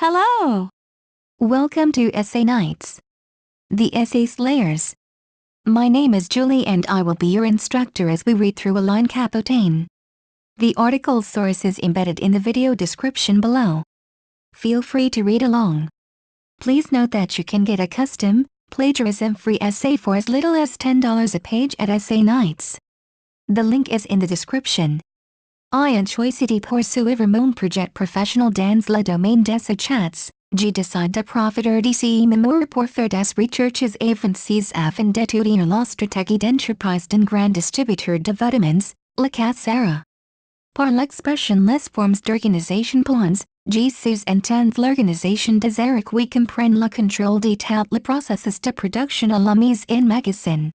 Hello! Welcome to Essay Nights, the Essay Slayers. My name is Julie and I will be your instructor as we read through A Line Capitaine. The article source is embedded in the video description below. Feel free to read along. Please note that you can get a custom, plagiarism-free essay for as little as $10 a page at Essay Nights. The link is in the description. A9AYTZ2PZ7 mon projet professionnel dans le domaine des chats. Je décide de profiter de ces mémoires pour faire des recherches avancées afin d'étudier la stratégie d'entreprise d'un grand distributeur de vêtements, la Cassera. Par l'expression les formes d'organisation plans, je sous-entends l'organisation des erreurs qui comprennent le contrôle de tout le processus de production à la mise en magasin.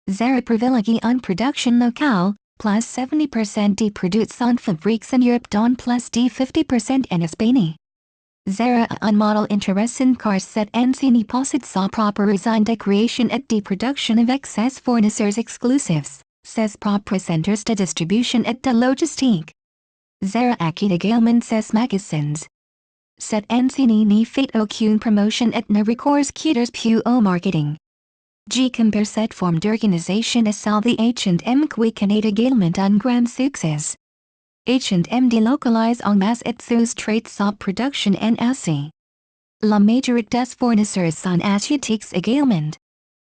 Zara privilégie une production locale, plus 70% de produits sont fabriqués en Europe dont plus de 50% en Espagne. Zara a un modèle intéressant car cette enseigne possède sa propre usine de création et de production avec ses fournisseurs exclusifs, ses propres centres de distribution et de logistique. Zara acquiert également ses magasins. Cette enseigne ne fait aucune promotion et ne recours qu'aux plus au marketing. Je compare cette forme d'organisation à celle de H&M qui connaît également un grand succès. H&M délocalise en masse et sous-traite sa production en Asie. La majorité des fournisseurs sont asiatiques également.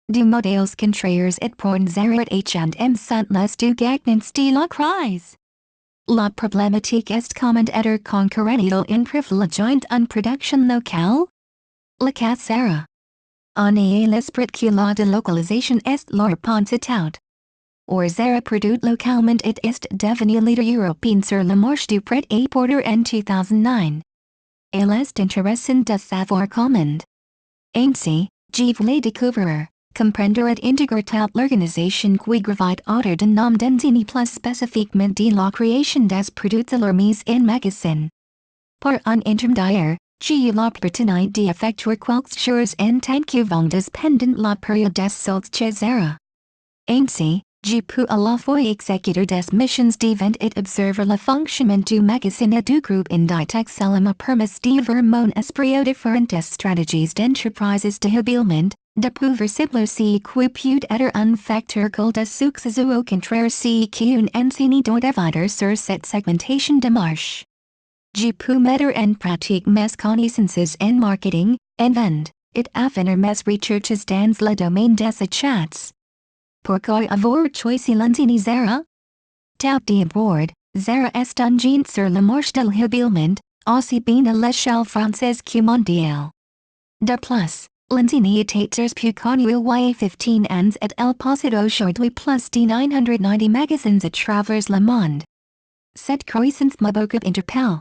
Deux modèles contraires et pour Zara et H&M sont les deux gagnants de la crise. La problématique est comment être concurrentiel en privilégiant une production locale? La Cassera. En ayant l'esprit que la délocalisation est leur principal. Or Zara produit localement et est devenu leader européen sur le marché du prêt-à-porter en 2009. Il est intéressant de savoir comment. Ainsi, je voulais découvrir, comprendre et intégrer toute l'organisation qui gravite autour d'un nom d'enseigne plus spécifiquement de la création des produits à leur mise en magasin. Par un intermédiaire, j'ai eu l'opportunité d'effectuer quelques jours en tant que vendeuse pendant la période des soldes chez Zara. Ainsi, j'ai pu à la fois exécuter des missions de vente et observer le fonctionnement du magasin et du groupe Inditex. Cela m'a permis de voir mon esprit aux différentes stratégies d'entreprise de habillement, de pouvoir cibler ce qui peut être un facteur clé de succès ou au contraire ce qu'une enseigne doit éviter sur cette segmentation de marché. J'ai pu mettre en pratique mes connaissances en marketing, en vente, et affinir mes recherches dans le domaine des chats. Pourquoi avoir choisi l'enseigne Zara? Tout d'abord, Zara est un géant sur le marché de l'habillement, aussi bien à l'échelle française que mondiale. De plus, l'enseigne était plus connue il y a 15 ans et elle possède aujourd'hui plus de 990 magasins à travers le monde. Cette croissance m'a beaucoup interpellé.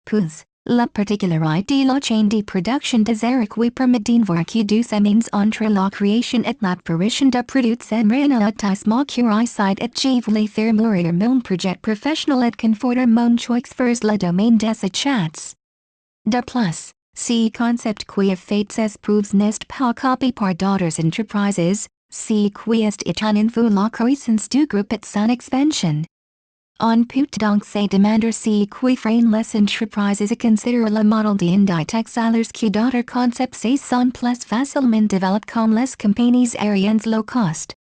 Puis, la particularité de la chaîne de production de Zara qui permet d'invoir que deux semaines entre la création et l'apparition de produits en réalité curiosité et je voulais faire mourir mon projet professionnel et conforter mon choix vers le domaine des chats. De plus, ce concept qui a fait ses preuves n'est pas copié par d'autres entreprises, ce qui est étonnant pour la croissance du groupe et son expansion. On peut donc se demander ce qui freine les entreprises à considérer le modèle d'Inditex alors que d'autres concepts sont plus facilement développés comme les compagnies aériennes low cost.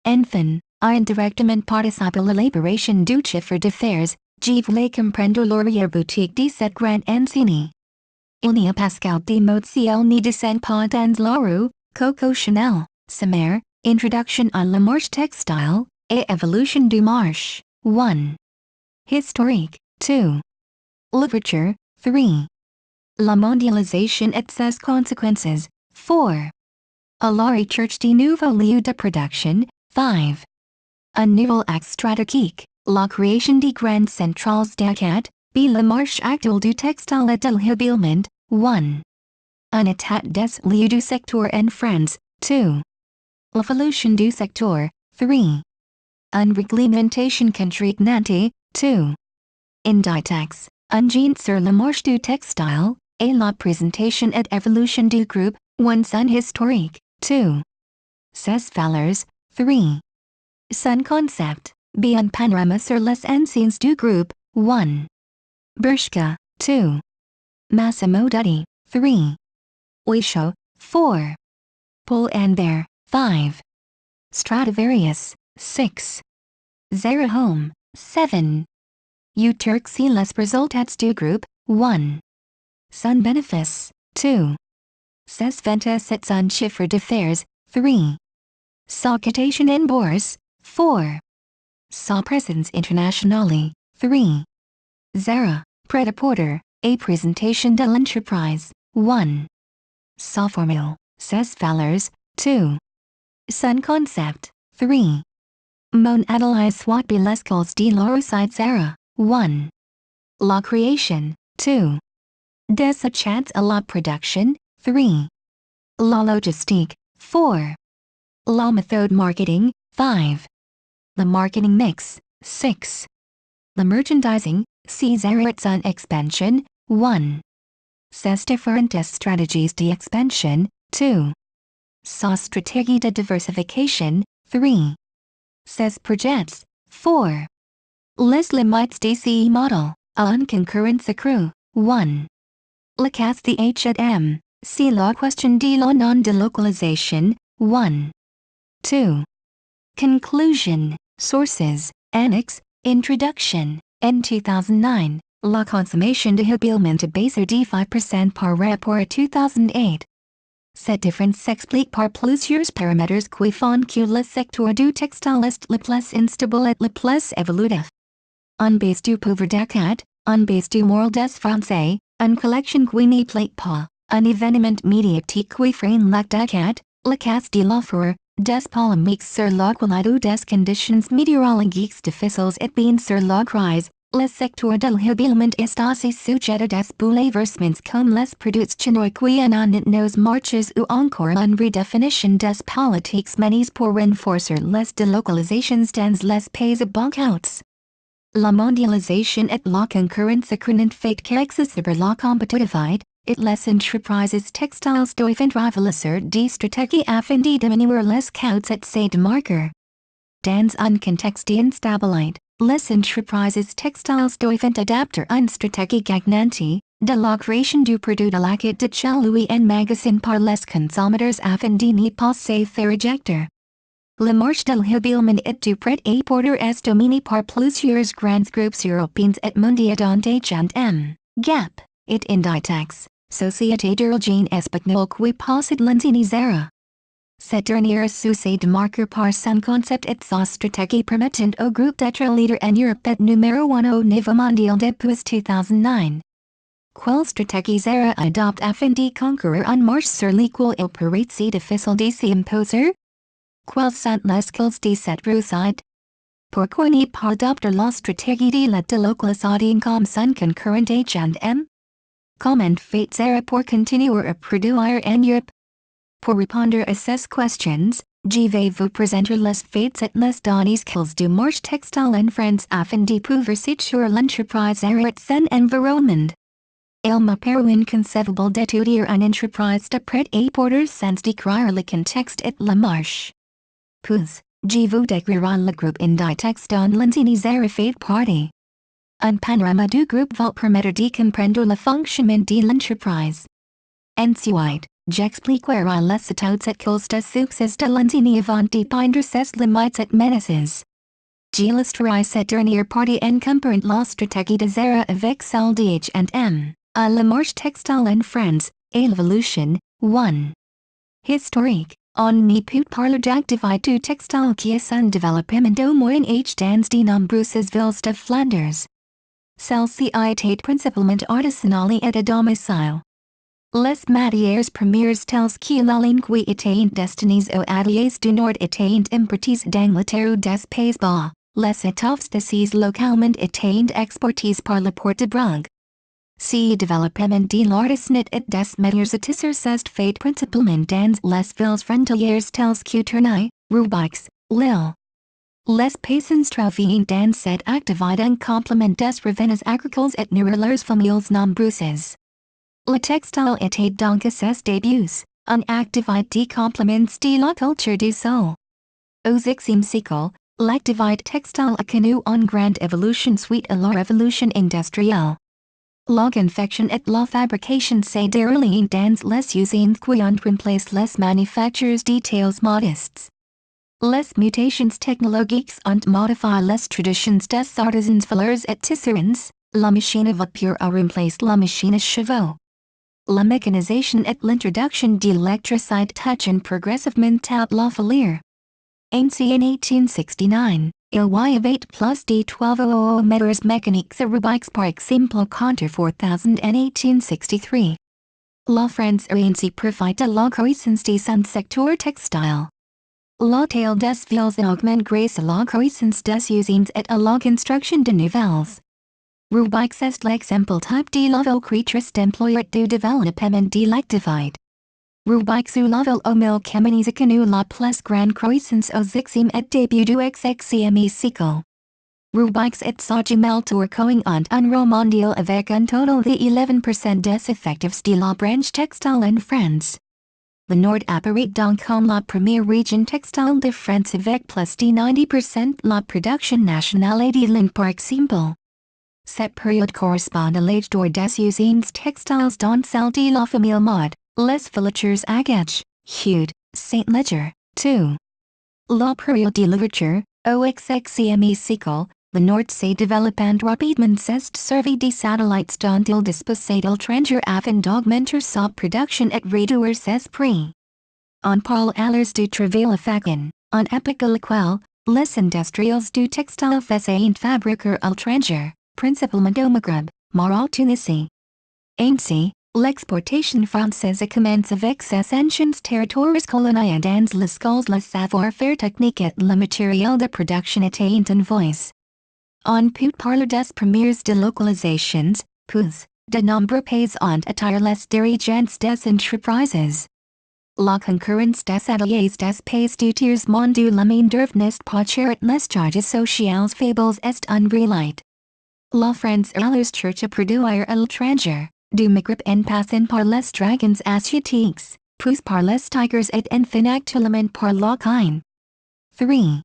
Enfin, indirectement participe à l'élaboration du chiffre d'affaires, je voulais comprendre l'arrière-boutique de cette grande enseigne. Il n'y a pas de mode si elle ne descend pas dans la rue, Coco Chanel, Sommaire, Introduction à la marche textile, et Évolution du marché. 1. Historique, 2. Literature, 3. La mondialisation et ses conséquences, 4. À la recherche de nouveaux lieux de production, 5. Un nouvel axe stratégique, la création de grandes centrales d'achat, b le marché actuel du textile et de l'habillement, 1. Un état des lieux du secteur en France, 2. L'évolution du secteur, 3. Une réglementation contraignante, 2. Inditex, un géant sur le marché du textile, et la présentation et évolution du groupe, 1. Son historique, 2. Ses valeurs, 3. Son concept, b un panorama sur les enseignes du groupe, 1. Bershka, 2. Massimo Dutti, 3. Oisho, 4. Pull and Bear, 5. Stradivarius, 6. Zara Home, 7. Uturkci Les Resultats Group, 1. Sun Benefice, 2. Ses Ventas et Son Chiffre d'Affaires, 3. Sa Cotation en Bourse, 4. Sa Presence Internationale, 3. Zara, Pret-à-Porter, A Présentation de l'Entreprise, 1. Sa Formule, Ses Valeurs, 2. Sun Concept, 3. Mon analyse soit les calls de la réussite Zara, 1. La Création, 2. Des Chats à la Production, 3. La Logistique, 4. La Methode Marketing, 5. The Marketing Mix, 6. The Merchandising, Zara et son Expansion, 1. Ses Differentes Strategies d'Expansion, 2. Sa Stratégie de Diversification, 3. Ses Projets, 4. Les limites d'Essai Model, à une concurrence accrue, 1. La casse de H&M, c'est la question de la non-delocalisation, 1. 2. Conclusion, Sources, Annex, Introduction. In 2009, la consommation de habilement baissé de 5% par rapport à 2008. Cette différence s'explique par plusieurs paramètres qui font que le secteur du textile est le plus instable et le plus évolutif. En base du pouvoir d'achat, en base du moral des Français, une collection qui n'y plaît pas, un événement médiatique qui freine l'achat, la casse de l'offre, des polémiques sur la qualité des conditions météorologiques difficiles et bien sur la crise, le secteur de l'habillement est assez sujet à des bouleversements comme les produits chinois qui inondent nos marchés ou encore une redéfinition des politiques menées pour renforcer les délocalisations dans les pays banquets. La mondialisation et la concurrence accrunent fait qu'exacerber la compétitivité, et les entreprises textiles doivent rivaliser des stratégies afin de diminuer les coûts et se démarquer. Dans un contexte d'instabilité, les entreprises textiles doivent adapter une stratégie gagnante, de la création du produit à l'achat de chez en magasin par les consommateurs afin de ne pas se faire éjecter. Le marché de l'habillement et du prêt-à-porter est dominé par plusieurs grands groupes européens et mondiaux dont H&M, Gap, et Inditex, Société d'Hygiène Espagnole qui possède l'enseigne Zara. Cette dernière se démarque par son concept et sa stratégie permettant au groupe d'être leader en Europe et numéro 1 au niveau mondial depuis 2009. Quelle stratégie Zara adopte afin de conquérir un marché sur lequel il paraît si difficile de s'imposer? Quels sont les skills de cette réussite? Pourquoi ne pas adopter la stratégie de la délocalisation comme son concurrent H&M? Comment fait Zara pour continuer à produire en Europe? Pour répondre à ces questions, je vais vous présenter les faits et les données qu'ils du marché textile en France afin de pouvoir situer l'entreprise Zara et son environnement. Il me paraît inconcevable d'étudier une entreprise de prêt-à-porter sans décrire le contexte et la marche. Puis, je vous décrirai le groupe Inditex dont l'enseigne Zara fait partie. Un panorama du groupe va permettre de comprendre le fonctionnement de l'entreprise. Ensuite, j'expliquerai les études et causes de succès de l'enseigne avant de peindre ses limites et menaces. J'illustrerai cette dernière partie en comparant la stratégie de Zara avec celle de H&M, à le marché textile en France, et l'évolution, 1. Historique. On ne peut parler d'activité du textile qui est un développement au moyen âge dans de nombreuses villes de Flanders. Celle-ci était principalement artisanale et à domicile. Les matières premières telles que la laine qui étaient destinées aux ateliers du Nord étaient importées d'Angleterre ou des Pays-Bas, les étoffes de ces localement étaient exportées par la porte de Brugge. Ce développement de l'artisanat et des métiers tisseurs s'est fait principalement dans les villes frontalières telles que Tournai, Roubaix, Lille. Les paysans travaillent dans cette activité en complément des revenus agricoles et nourrir leurs familles nombreuses. Le textile était donc à ses débuts, une activité de compléments de la culture du sol. Au XIe siècle, l'activité textile a connu une grande évolution suite à la révolution industrielle. La confection et la fabrication c'est derrière dans les usines qui ont remplacé les manufactures details modestes. Les mutations technologiques ont modifié les traditions des artisans fileurs et tisserands, la machine à vapeur a remplacé la machine à chevaux. La mécanisation et l'introduction de l'électricité touchent progressivement à la filière. Ainsi en 1869, il y avait plus de 1200 moteurs mécaniques à Rubik's par exemple contre 4000 en 1863. La France a ainsi profité de la croissance de son secteur textile. La taille des villes augmente grâce à la croissance des usines et à la construction de nouvelles. Rubik's est l'exemple type de la créatrice d'employeurs du développement de l'activité. Rubik's ou la ville au mille Kamenis a connu la plus grande croissance aux XIème et début du XXème siècle. Rubik's est sa jumelle tourcoing en un rôle mondial avec un total de 11% des effectifs de la branche textile en France. Le Nord apparaît donc comme la première région textile de France avec plus de 90% la production nationale de lin par exemple. Cette période correspond à l'âge d'or des usines textiles dans celle de la famille Maud, les filatures Agage, Hude, Saint-Leger, II. La période de l'ouverture, au XXème siècle, le Nord s'est développant rapidement s'est servi de satellites dont il disposait d'étrangers afin d'augmenter sa production et réduire ses prix. On parle alors du travail à façon, en époque à laquelle, les industriels du textile faisaient fabriquer à l'étranger, principalement au Maghreb, Maroc Tunisie. Ainsi, l'exportation française commence avec ses anciens territoires colonisés dans lesquels le savoir-faire technique et le matériel de production étaient en voice. On peut parler des premières délocalisations, puis, de nombreux pays ont attiré les dirigeants des entreprises. La concurrence des ateliers des pays du tiers monde de la main-d'œuvre n'est pas chère et les charges sociales faibles est un relight. La France alors cherche à produire à l'étranger, du Maghreb en passant par les dragons asiatiques, puis par les tigers et enfin actuellement par la Chine. 3.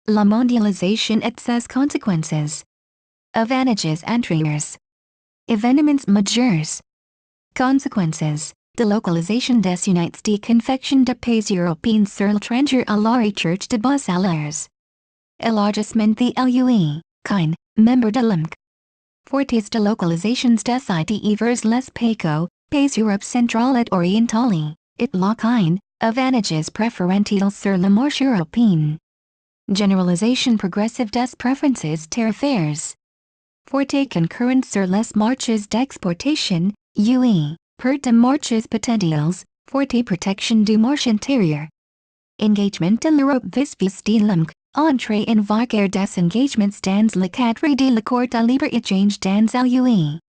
La mondialisation et ses conséquences. Avantages antérieurs. Événements majeurs. Conséquences. Délocalisation des unités de confection de pays européens sur l'étranger à la recherche de bas salaires. Élargissement de l'UE, Chine, membre de l'UMC. Fortes délocalisations des IT vers les pays Europe centrale et orientale, et la Chine, avantages préférentiels sur le marché européen. Generalisation progressive des préférences tarifaires. Forte concurrence sur les marchés d'exportation, UE, perte de marchés potentiels, forte protection du marché intérieur. Engagement de l'Europe vis-à-vis de l'UMC, entrée en vigueur des engagements dans le cadre de l'accord de libre-échange dans l'UE.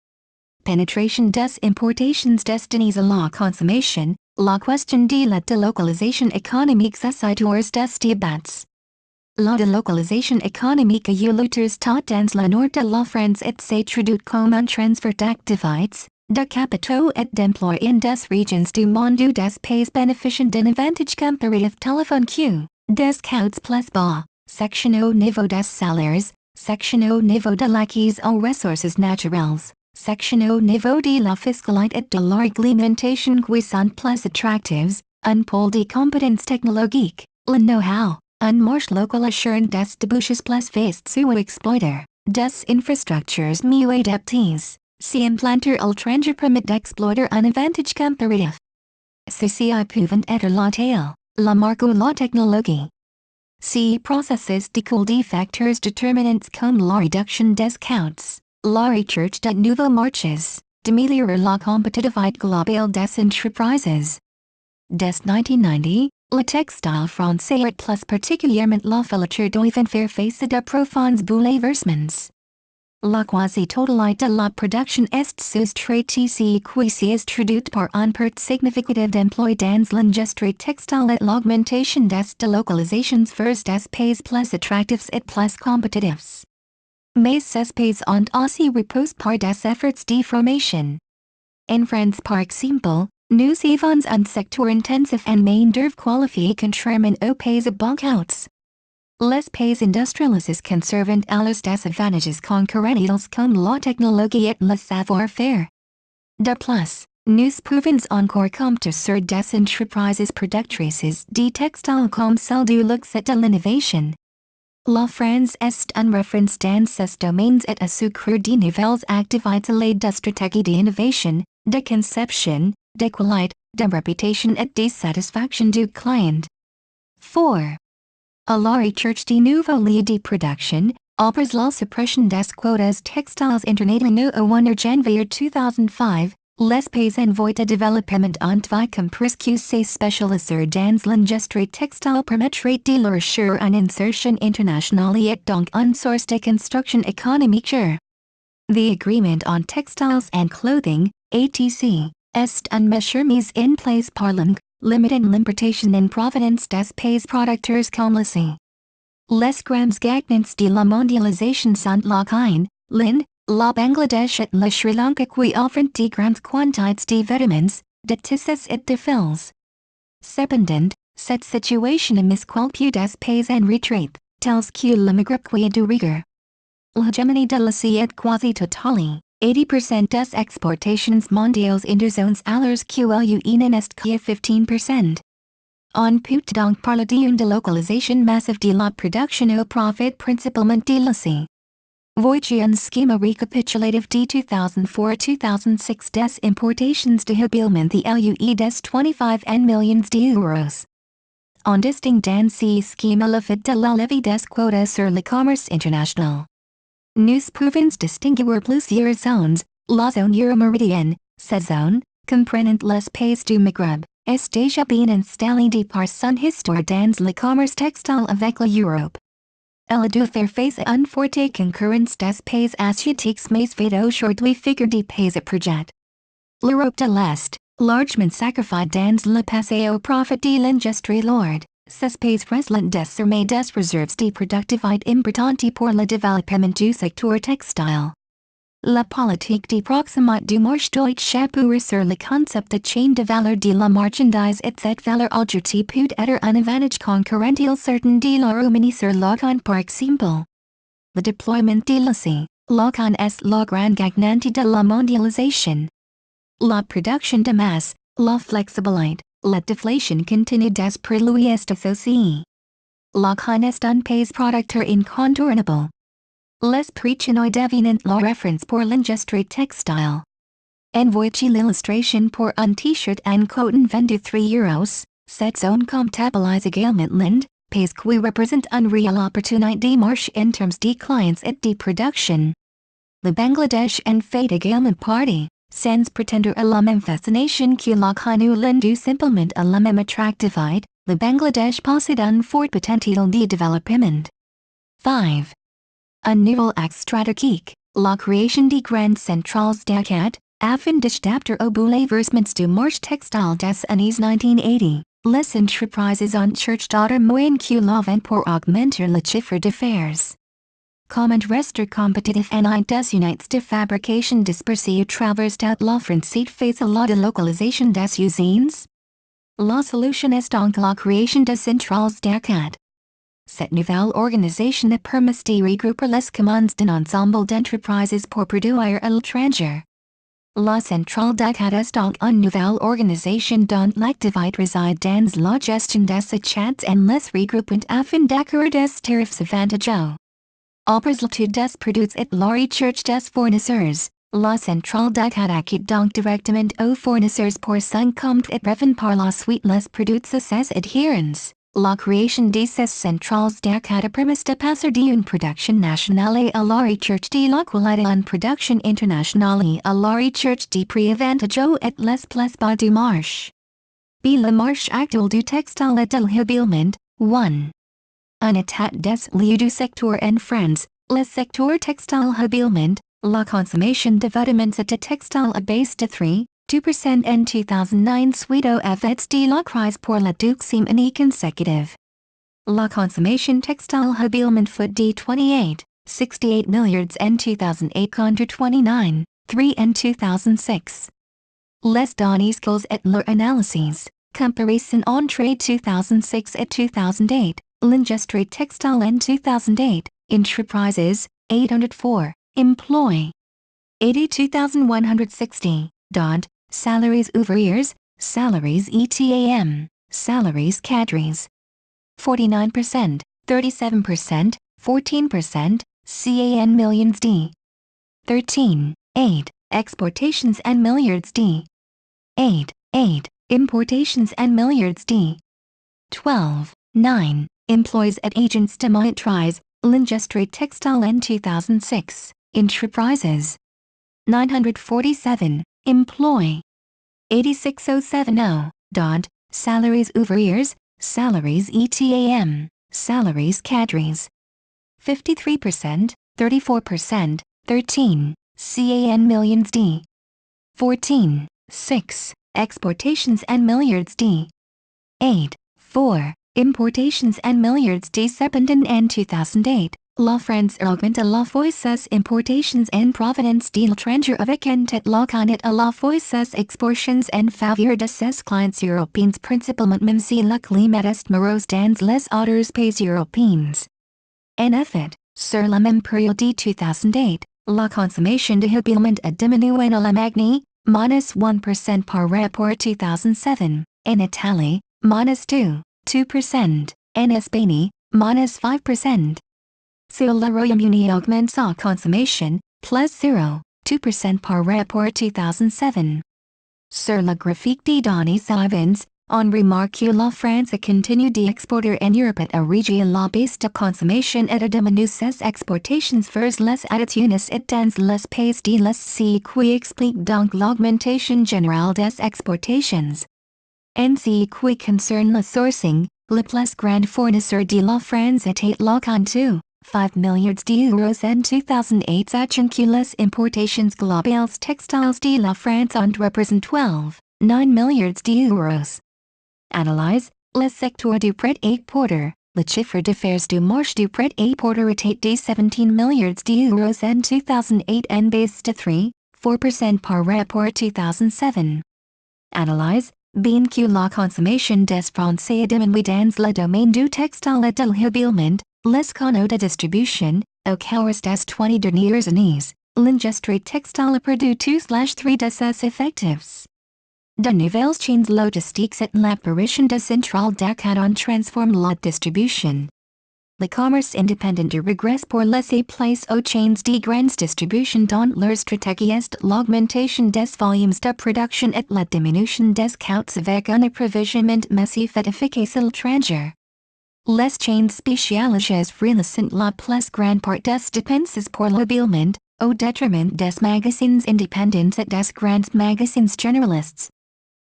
Pénétration des importations destinées à la consommation, la question de la délocalisation économique s'assied hors des débats. La délocalisation économique a eu lieu tant dans le nord de la France et s'est traduite comme un transfert d'activités, de capitaux et d'emplois in des régions du monde ou des pays bénéficiant d'un avantage comparatif téléphone Q, des coûts plus bas, section au niveau des salaires, section au niveau de l'acquis aux ressources naturelles, section au niveau de la fiscalité et de la réglementation qui sont plus attractives, un pôle de compétences technologiques, le know-how. Un marché local assurant des débouches plus vastes ou exploiter, des infrastructures mieux adaptées, si implanter à l'étranger permet d'exploiter un avantage comparatif. Ceci pouvant être la taille, la marque ou la technologie. Si processus découle de facteurs déterminants comme la réduction des coûts, la recherche de nouveaux marchés, d'améliorer la compétitivité globale des entreprises. Des 1990, le textile français et plus particulièrement la filature doivent faire face à de profonds bouleversements. La quasi-totalité de la production est soustraite ici qui s'est traduite par un perte significative d'emploi dans l'industrie textile et l'augmentation des délocalisations vers des pays plus attractifs et plus compétitifs. Mais ces pays ont aussi reposé par des efforts de formation. En France par exemple, nous avons un secteur intensif en main-d'œuvre qualifiée contrairement aux pays à bas coûts. Les pays industrialises conservant à los desavantages concurrentiels comme la technologie et le savoir-faire. De plus, nous pouvons encore compter sur des entreprises productrices de textiles comme celle du luxe et de l'innovation. La France est une référence dans ces domaines et a sucre de nouvelles activités de stratégie d'innovation, de conception, de qualité, de réputation et de satisfaction du client. 4. À la recherche de nouveaux lieux de production, après la suppression des quotas textiles internationaux au 1 janvier 2005, les pays en voie de développement ont compris que ces spécialistes dans l'industrie textile permettraient de leur assurer une insertion internationale et donc une source de construction économique. The agreement on textiles and clothing, ATC, est une mesure mise en place par l'ONU, limiting l'importation en provenance des pays producteurs comme l'Asie. Les grands gagnants de la mondialisation sont la Chine, l'Inde, la Bangladesh et le Sri Lanka qui offrent de grandes quantités de vêtements, de tissus et de fils. Cependant, cette situation mise quelques des pays en retraite, tels que le Maghreb qui du rigueur. L'hégémonie de l'Asie est quasi totale, 80% des exportations mondiales interzones alors qu'il n'en est que 15%. On peut donc parler d'une délocalisation massive de la production au profit principalement de l'Asie. Voici un schema recapitulatif de 2004-2006 des importations de habillement de l'UE des 25 millions d'euros. En distinct dans ce schema le fait de la levée des quotas sur le commerce international. Nous pouvons distinguer plusieurs zones, la zone euro-méridienne, cette zone, comprenant les pays du Maghreb, est déjà bien installée de par son histoire dans le commerce textile avec l'Europe. Elle a dû faire face à une forte concurrence des pays asiatiques mais fait aujourd'hui figure de pays émergents. L'Europe de l'Est, largement sacrifiée dans le passé au profit de l'industrie lourde, ces pays restent désormais des réserves de productivité importantes pour le développement du secteur textile. La politique de proximité du marché doit s'appuyer sur le concept de chaîne de valeur de la marchandise et cette valeur ajoutée peut être un avantage concurrentiel certain de la Roumanie sur la Chine par exemple. Le déploiement de l'Asie, la Chine est la grande gagnante de la mondialisation. La production de masse, la flexibilité, la déflation continue des prix lui est associée. La Chine est un pays producteur incontournable. Les prix chinois deviennent la référence pour l'industrie textile. En voici l'illustration pour un t-shirt en coton vendu 3 euros, cette zone comptabilise également l'Inde, pays qui représente une réelle opportunité de marché en termes de clients et de production. Le Bangladesh en fait également partie, sans prétendre à la même fascination que la Chine ou l'Inde simplement à la même attractivité, le Bangladesh possède un fort potentiel de développement. 5. Un nouvel axe stratégique, la création de grandes centrales d'achat, afin d'adapter aux bouleversements du marché textile des années 1980, les entreprises ont cherché d'autres moyens que la vente pour augmenter le chiffre d'affaires. Comment rester compétitif en des unités de fabrication dispersées à travers toute la France face à la délocalisation des usines? La solution est donc la création de centrales d'achat. Cette nouvelle organisation a permis de regrouper les commandes d'un ensemble d'entreprises pour produire à l'étranger. La centrale d'achat est donc une nouvelle organisation dont l'activité réside dans la gestion des achats et les regroupement afin d'acquérir des tarifs avantageux. Après l'étude des produits et la recherche des fournisseurs, la centrale d'achat acquitte donc directement aux fournisseurs pour son compte et revend par la suite les produits à ses adhérents. La création de ces centrales d'achat a permis de passer d'une production nationale à la recherche de la qualité en production internationale et à la recherche de prix avantageux et les plus bas du marché. B. Le marché actuel du textile et de l'habillement, 1. Un état des lieux du secteur en France, le secteur textile habillement, la consommation de vêtements et de textiles a baissé de 2% en 2009 suite aux effets de la crise pour la deuxième année consécutive. La consommation textile habillement fut de 68 milliards en 2008 contre 29,3 en 2006. Les données et leur analyses, comparison entre 2006 et 2008, L'Industrie Textile N 2008, Enterprises, 804, Employ 82,160. Salaries ouvriers, salaries ETAM, salaries cadres. 49%, 37%, 14%, CAN millions D. 13, 8, exportations and milliards D. 8, 8, importations and milliards D. 12, 9, employees at agents de Montries, L'Industrie Textile N 2006, Enterprises. 947, employ 86070. Salaries ouvriers, salaries ETAM, salaries cadres. 53%, 34%, 13, CAN millions D. 14, 6, exportations and milliards D. 8, 4, importations and milliards D. Sependon N 2008, La France augmente la foisses importations en provenance de l'étranger avec un tet locanet à la foisses exportations en faveur de ses clients européens principalement même si le climat est morose dans les autres pays européens. En effet, sur la même période de 2008, la consommation de habillement a diminué en Allemagne, -1% par rapport à 2007, en Italie, -2% en Espagne, -5%. Sur le Royaume-Uni augmente sa consommation, +0.2% par rapport à 2007. Sur le graphique des données suivantes, on remarque que la France continue d'exporter en Europe à réduire la baisse de consommation et de diminuer ses exportations vers les États-Unis et dans les pays de l'Est, ce qui explique donc l'augmentation générale des exportations. En ce qui concerne le sourcing, le plus grand fournisseur de la France était le Canada. 5 milliards d'euros en 2008 sachant que les importations globales textiles de la France ont représenté 12,9 milliards d'euros. Analyse, le secteur du prêt-à-porter, le chiffre d'affaires du marché du prêt-à-porter était de 17 milliards d'euros en 2008 en baisse de 3,4% par rapport à 2007. Analyse, bien que la consommation des Français a diminué dans le domaine du textile et de l'habillement, les canaux de distribution, au cours des 20 dernières années, l'industrie textile a perdu 2/3 de ses effectifs. De nouvelles chaînes logistiques et l'apparition de centrales d'achat ont transformé la distribution. Le commerce indépendant regresse pour laisser place aux chaînes de grande distribution dont leur stratégie est l'augmentation des volumes de production et la diminution des coûts avec un approvisionnement massif et efficace à l'étranger. Les chaînes spécialisées relasent la plus grande part des dépenses pour l'habillement, au détriment des magasins indépendants et des grands magasins généralistes.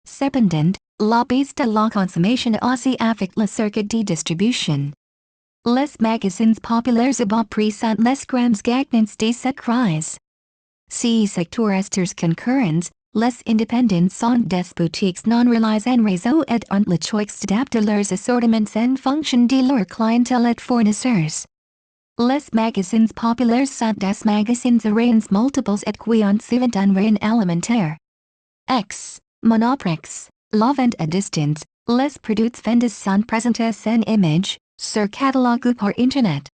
Cependant, la baisse de la consommation aussi affecte le circuit de distribution. Les magasins populaires à bas prix sont les grands gagnants de cette crise. Si secteur est concurrents, les indépendants sont des boutiques non reliées en réseau et ont le choix d'adapter leurs assortiments en fonction de leur clientèle et fournisseurs. Les magasins populaires sont des magasins à rayons multiples et qui ont souvent un rayon alimentaire. Monoprix, la vente à distance, les produits vendus sont présentés en image, sur catalogue ou par Internet.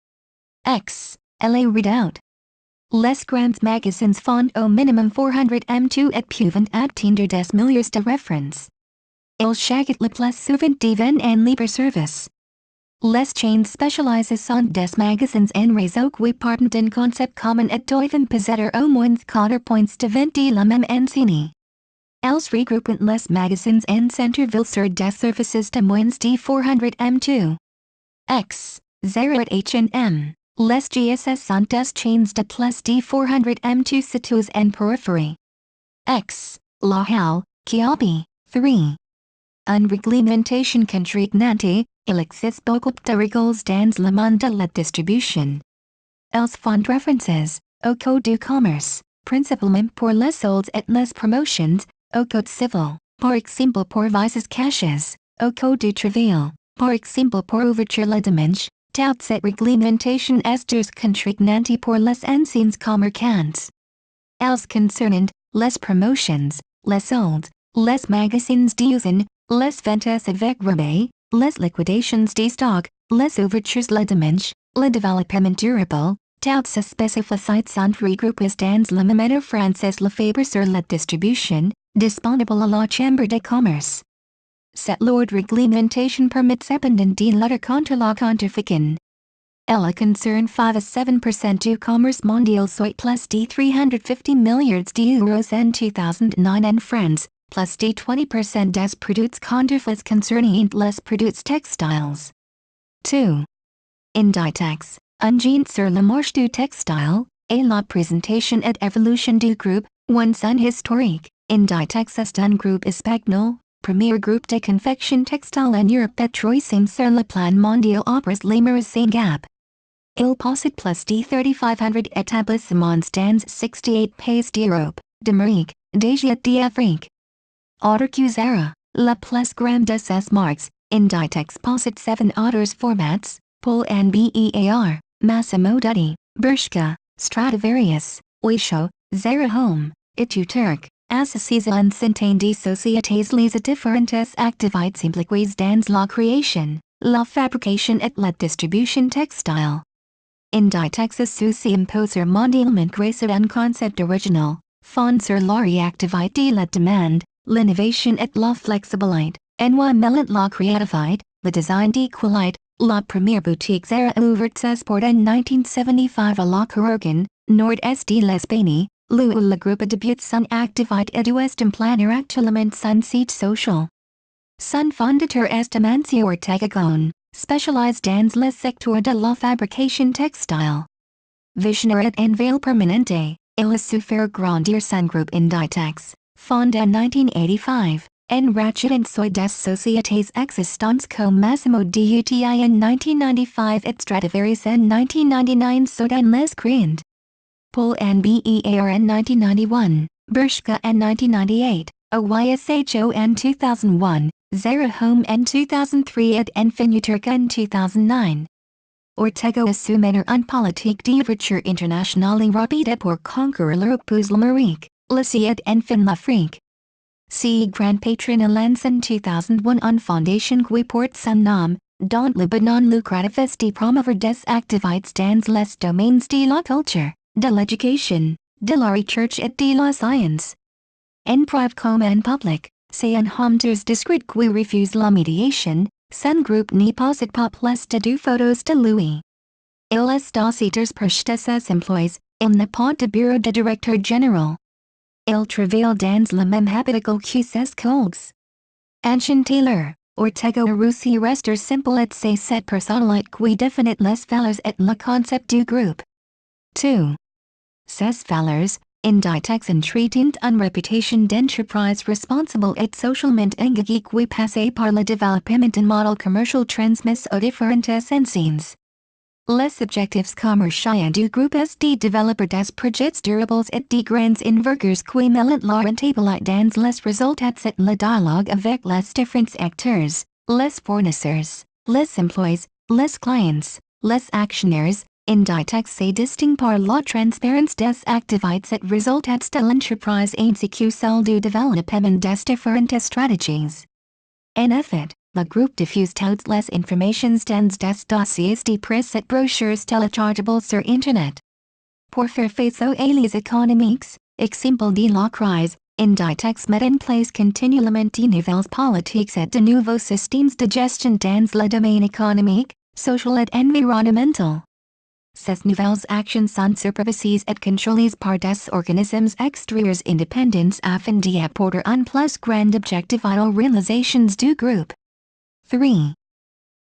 Les redoute. Les grands magasins font au minimum 400 m2 et peuvent atteindre des milliers de références. Ils s'achètent le plus souvent devant en libre service. Les chaînes spécialisées sont des magasins en réseau qui partent d'un concept commun et doivent posséder au moins 4 points de vente de la même enseigne. Elles regroupent les magasins en centre-ville sur des surfaces de moins de 400 m2. 0 Les GSS sont des chaînes de plus de 400 m2 situées en périphérie. La Halle, Kiabi, 3. Une réglementation contraignante, il existe beaucoup de règles dans le monde de la distribution. Elles font références au code du commerce, principalement pour les soldes et les promotions, au code civil, par exemple pour vices cachés, au code du travail, par exemple pour ouverture le dimanche. Toute cette réglementation est contraignante pour les anciens commerçants. Elles concernent les promotions, les soldes, les magasins d'usine, les ventes avec rabais, les liquidations de stock, les ouvertures le dimanche, le développement durable, tout se spécificite sans regroupes dans le même français Lefebvre sur la distribution, disponible à la Chambre de commerce. Cette lord réglementation permet cependant de lutter contre la contrefaçon. Elle concerne 57% du commerce mondial soit plus de 350 milliards d'euros en 2009 en France, plus de 20% des produits contrefaits concernant les produits textiles. 2. Inditex, un géant sur le marché du textile, et la présentation et évolution du groupe, once un historique, Inditex est un groupe espagnol, premier groupe de confection textile en Europe et troisième sur le plan mondial après les magasins Gap. Il possède plus de 3,500 établissements dans 68 pays d'Europe, d'Amérique, d'Asie et d'Afrique. Autre qu'Zara, la plus grande de ces marques, Inditex possède 7 autres formats, Pull and Bear, Massimo Dutti, Bershka, Stradivarius, Oysho, Zara Home, Itu Turk, associés en centaines de sociétés les différentes activités impliquées dans la création, la fabrication et la distribution textile. Inditex associe imposer mondialement grâce à un concept original, fond sur la réactivité de la demande, l'innovation et la flexibilité, en mêlant la créativité, le design de qualité. La première boutique Zara ouverte s'esport en 1975 à la Corrigan, nord-est de l'Espagne, où le groupe débute son activité et doit implanter actuellement son site social. Son fondateur est Amancio Ortega Gon, spécialisé dans le secteur de la fabrication textile. Visionnaire et envol permanente, il a su faire grandir son groupe Inditex, fondé en 1985. En rachetant soit des sociétés existantes comme Massimo Dutti en 1995 et Stradivarius en 1999 soit en les créant. Pull and Bear en 1991, Bershka en 1998, A9AYTZ2PZ7 en 2001, Zara Home en 2003 et enfin Uturka en 2009. Ortega assume une politique d'ouverture internationale rapide pour conquérir l'Europe l'Amérique, l'Asie et enfin l'Afrique. Si grand patron lance en 2001 une fondation qui porte son nom, dont le but non lucratif de promouvoir des activités dans les domaines de la culture, de l'éducation, de la recherche et de la science. En privé comme en public, c'est un homme très discret qui refuse la médiation, son groupe ne possède pas plus de 2 photos de lui. Il est aussi très proche de ses employés, il n'a pas de bureau de directeur général. Il travaille dans le même habitat que ses collègues. Ancien tailleur, Ortega a réussi rester simple et c'est cette personnalité qui définit les valeurs et le concept du groupe. 2. Ces valeurs, Inditex entretent une réputation d'entreprise responsable et socialement engagée qui passe par le développement d'un modèle commercial transmis aux différentes enseignes. Les objectifs commerciaux du groupe est de développer des projets durables et de grandes envergures qui mêlent la rentabilité dans les résultats et le dialogue avec les différents acteurs, les fournisseurs, les employés, les clients, les actionnaires. Inditex se distingue par la transparence des activités et résultats de l'entreprise ainsi que celle du développement des différentes stratégies. En effet, le groupe diffuse toutes les informations dans des dossiers de presse et brochures téléchargeables sur Internet. Pour faire face aux aléas économiques, exemple de la crise, Inditex met en place continuellement de nouvelles politiques et de nouveaux systèmes de gestion dans le domaine économique, social et environnemental. Ces nouvelles actions sont supervisées et contrôlées par des organismes extérieurs indépendants afin d'apporter un plus grand objectivité aux réalisations du groupe. 3.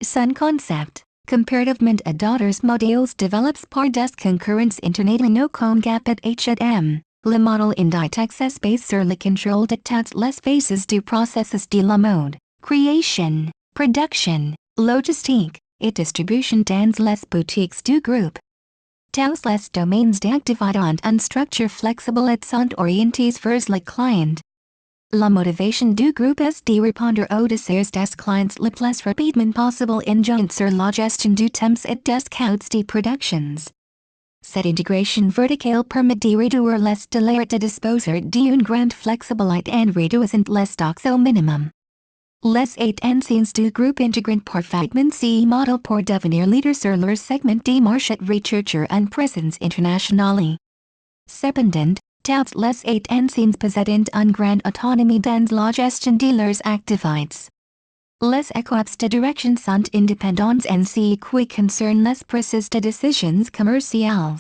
Son concept, comparativement à d'autres modèles développés par des concurrents internationaux comme Gap et H&M, le modèle Inditex est basé sur le contrôle de toutes les phases du processus de la mode, création, production, logistique, et distribution dans les boutiques du groupe. Tous les domaines d'activité ont une structure flexible et sont orientés vers le client. La motivation du groupe est de répondre aux désirs des clients le plus rapidement possible en jouant sur la gestion du temps et des coûts de productions. Cette intégration verticale permet de réduire les délais et de disposer d'une grande flexibilité en réduisant les stocks au minimum. Les A9AYTZ2PZ7 du groupe intégrant parfaitement ce model pour devenir leader sur leur segment de marché recherche en présence internationale. Cependant, tous les A9AYTZ2PZ7 possèdent une grande autonomie dans la gestion de leurs activités. Les équipes de direction sont indépendantes en ce qui concerne les prises de décisions commerciales.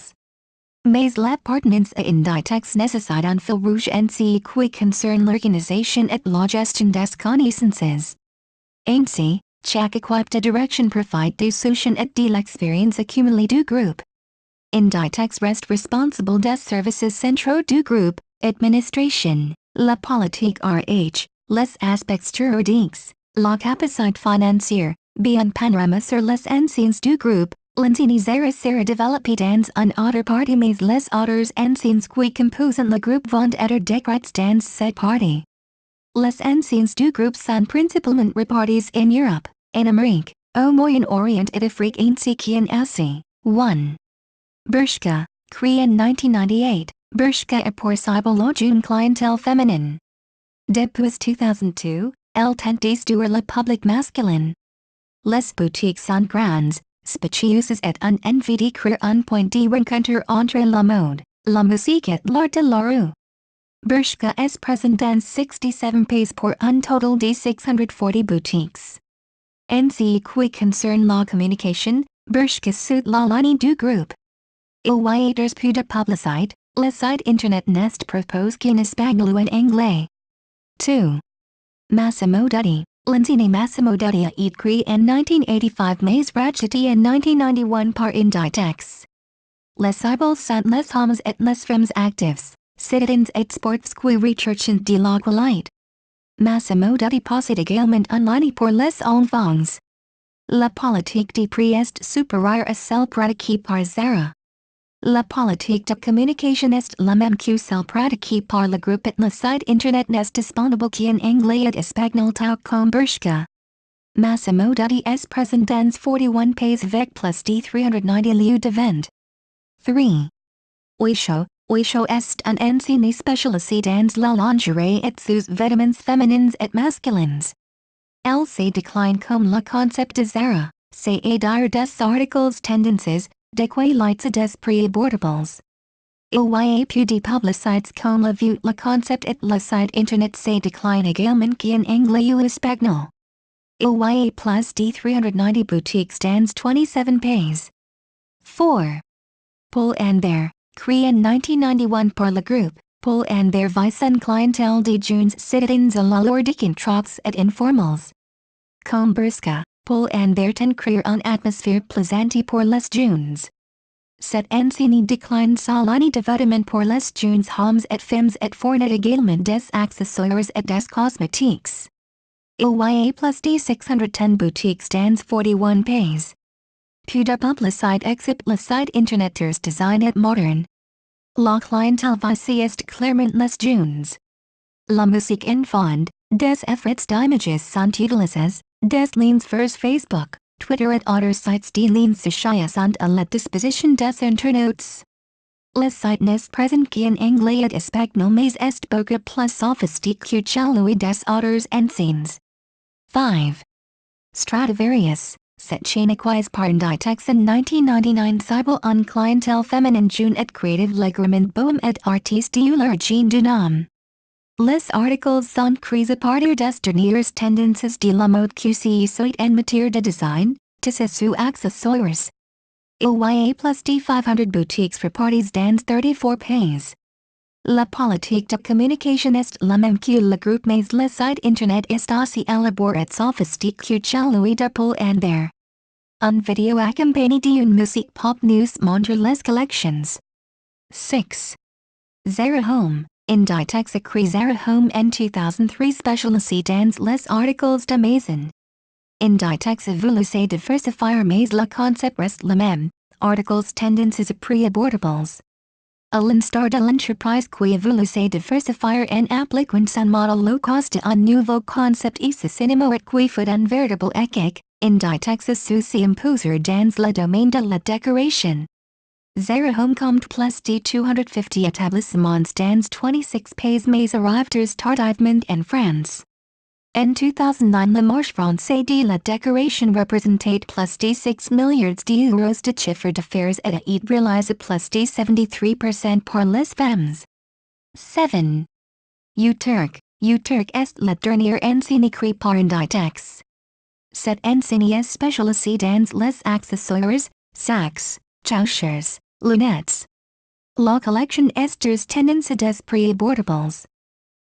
Mais l'appartenance à Inditex nécessite un fil rouge en ce qui concerne l'organisation et la gestion des connaissances. Ainsi, chaque équipe de direction profite du soutien et de l'expérience accumulée du groupe. Inditex reste responsable des services centraux du groupe, administration, la politique RH, les aspects juridiques, la capacité financière, bien panorama sur les anciens du groupe. L'intérêt sera développé dans un autre partie mais les autres anciens qui composent le groupe vont être décrits dans cette partie. Les anciens du groupe sont principalement répartis en Europe, en Amérique, au Moyen-Orient et Afrique ainsi qu'en Asie. 1. Bershka, créé en 1998, Bershka est pour cible une clientèle féminine. Depuis 2002, elle tente d'séduire le public masculin. Les boutiques sont grandes, spacieuses et ont envie de créer un point de rencontre entre la mode, la musique et l'art de la rue. Bershka est présent dans 67 pays pour un total de 640 boutiques. En ce qui concerne la communication, Bershka suit la ligne du groupe. Il y a peu de publicité, le site internet n'est propose qu'en espagnol ou en anglais. 2. Massimo Dutti. L'enseigne Massimo Dutti a été créé en 1985 mais racheté en 1991 par Inditex. Les cibles sont les hommes et les femmes actifs, citadins et sports qui recherchent de la qualité. Massimo Dutti possède également un ligne pour les enfants. La politique de prix est supérieure à celle pratiquée par Zara. La politique de communication est la même que celle pratiquée par le groupe et le site internet n'est disponible qu'en anglais et espagnol tout comme Bershka. Massimo Dutti est présent dans 41 pays avec plus de 390 lieux de vente. 3. Oysho est un enseigne spécialisé dans la lingerie et ses vêtements féminins et masculins. Elle se décline comme le concept de Zara, c'est dire des articles tendances, de qualité des prix abordables. Il y a peu de publicités comme la vue le concept et le site internet se décline également qu'en anglais ou espagnol. Il y a plus de 390 boutiques dans 27 pays. 4. Pull and Bear, créé en 1991 par le groupe, Pull and Bear vise une clientèle de jeunes citadins à l'allure de contrats et informals. Comme Bershka, Pull and Bear tend créer une atmosphère plaisante pour les jeunes. Cette enseigne décline sa ligne de vêtements pour les jeunes hommes et femmes et fournit également des accessoires et des cosmétiques. Il y a plus de 610 boutiques dans 41 pays. Peu de publicité except le site internet design et moderne. La clientèle visée est clairement les jeunes. La musique en fond, des effets d'images sont utilisés, des liens vers Facebook, Twitter et autres sites de liens sociaux sont à la disposition des internautes. Le site n'est présent qu'en anglais et espagnol mais est beaucoup plus sophistiqué que celui des autres enseignes. 5. Stradivarius. Cette chaîne acquise par Inditex en 1999 cible une clientèle féminine jeune et créative légalement bohème et artiste de leur genre du nom. Les articles sont créés à partir des dernières tendances de la mode que se suit en matière de design, tissus ou accessoires. Il y a plus de 500 boutiques réparties dans 34 pays. La politique de communication est la même que le groupe mais le site internet est aussi élaboré et sophistiqué que celui de Pull and Bear. Une vidéo accompagnée d'une musique pop news montre les collections. 6. Zara Home. Inditex a créé Zara Home en 2003 spécialisé dans les articles de maison. Inditex a voulu se diversifier mais le concept reste le même, articles tendances à prix abordables. À l'instar de l'entreprise qui a voulu se diversifier en appliquant son modèle low cost à un nouveau concept et ce cinéma et qui fut un véritable échec, Inditex a su s'imposer dans le domaine de la décoration. Zara Home compte plus de 250 établissements dans 26 pays mais arrive tardivement en France. En 2009 la Marche Française de la Décoration représentate plus de 6 milliards d'euros de chiffre d'affaires et it réalise plus de 73% pour les femmes. 7. U-Turk est la dernière enseigne créée par Inditex. Cette enseigne est spécialisée dans les accessoires, sacs, chaussures, lunettes. La collection est tenance des prix abordables.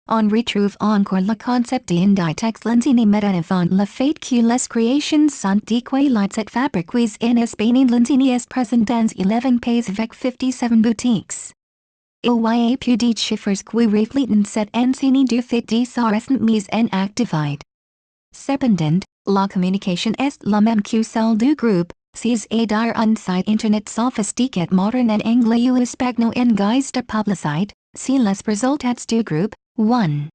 On retrouve encore le concept d'Inditex l'enseigne met en avant le fait que les créations sont de qualité fabriquées en Espagne l'enseigne est présente dans 11 pays avec 57 boutiques. Il y a plus de chiffres qui reflètent cette enseigne du fait de sa récente mise en activité. Cependant, la communication est la même que celle du groupe, c'est à dire un site internet sophistiqué moderne en anglais ou espagnol en guise de publicité, si les résultats du groupe. 1.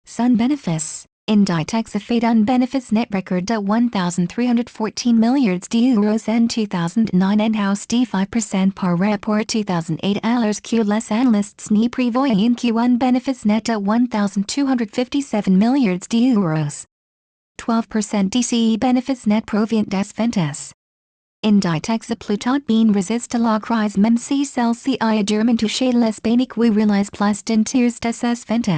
Son bénéfice. Inditex a fait un bénéfice net record de 1,314 milliards d'euros en 2009 en hausse de 5% par rapport à 2008 alors que les analystes n'y prévoyaient qu'un bénéfice net de 1,257 milliards d'euros. 12% de ces bénéfices net provient des ventes. Inditex a plutôt bien résisté la crise même si celle-ci a durement touché l'Espagne qui réalise plus d'un tiers de ses ventes.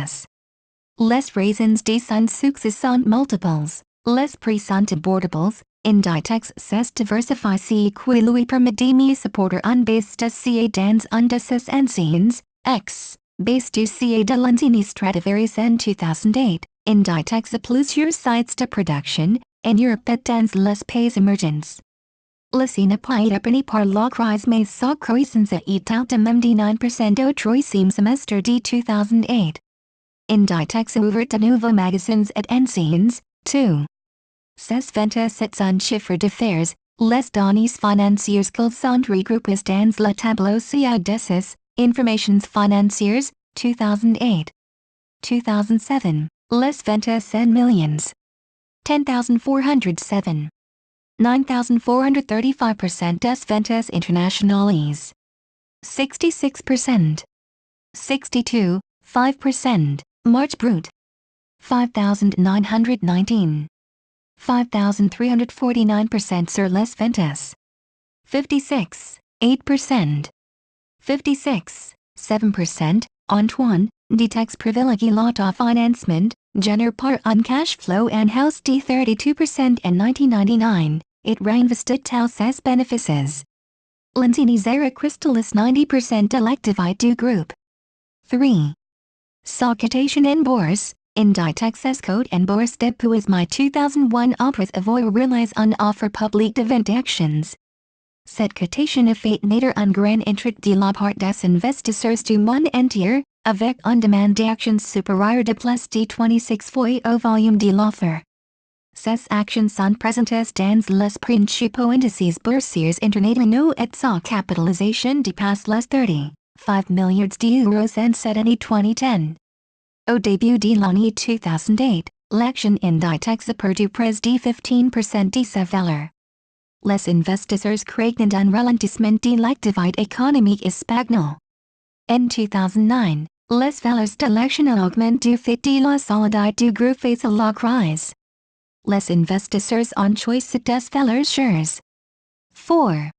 Les raisons de son succès sont multiples, les prix sont abordables, Inditex s'est diversifié ce qui lui permet de mieux supporter un base de ca dans un de ses enseignes, base de ca de l'enseigne Stradivarius en 2008, Inditex a plusieurs sites de production, en Europe et dans les pays émergents. L'enseigne pas épargnée par la crise mais sa croissance est de même de 9% au troisième semestre de 2008. Inditex a ouvert de nouveaux magasins et enseignes, 2. Ses ventes et son chiffre d'affaires, les données financières qu'ils sont regroupées dans le tableau ci-dessus, informations financières, 2008. 2007, les ventes en millions. 10,407. 9,435% des ventes internationales. 66%. 62, 5%, March brut. 5,919. 5,349% sur les ventes. 56, 8%. 56, 7%, Antoine, Ditex privilégie l'autofinancement, génère par un cash flow en hausse de 32% en 1999, it réinvestit ses bénéfices. L'enseigne zéro cristallise 90% de l'activité du groupe. 3. Sa cotation en bourse, Inditex est coté en bourse depuis mai 2001 après avoir réalisé une offre publique de vente d'actions. Cette cotation a fait naître un grand intérêt de la part des investisseurs du monde entier, avec une demande d'actions supérieure de plus de 26 fois au volume de l'offre. Ces actions sont présentes dans les principaux indices boursiers internationaux et sa capitalisation dépasse les 35 milliards d'euros en cette année 2010. Au début de l'année 2008, l'action Inditex a perdu près de 15% de sa valeur. Les investisseurs craignent un ralentissement de l'activité économique espagnole. En 2009, les valeurs de l'action augmentent du fait de la solidité du groupe face à la crise. Les investisseurs ont choisi des valeurs sûres. 4.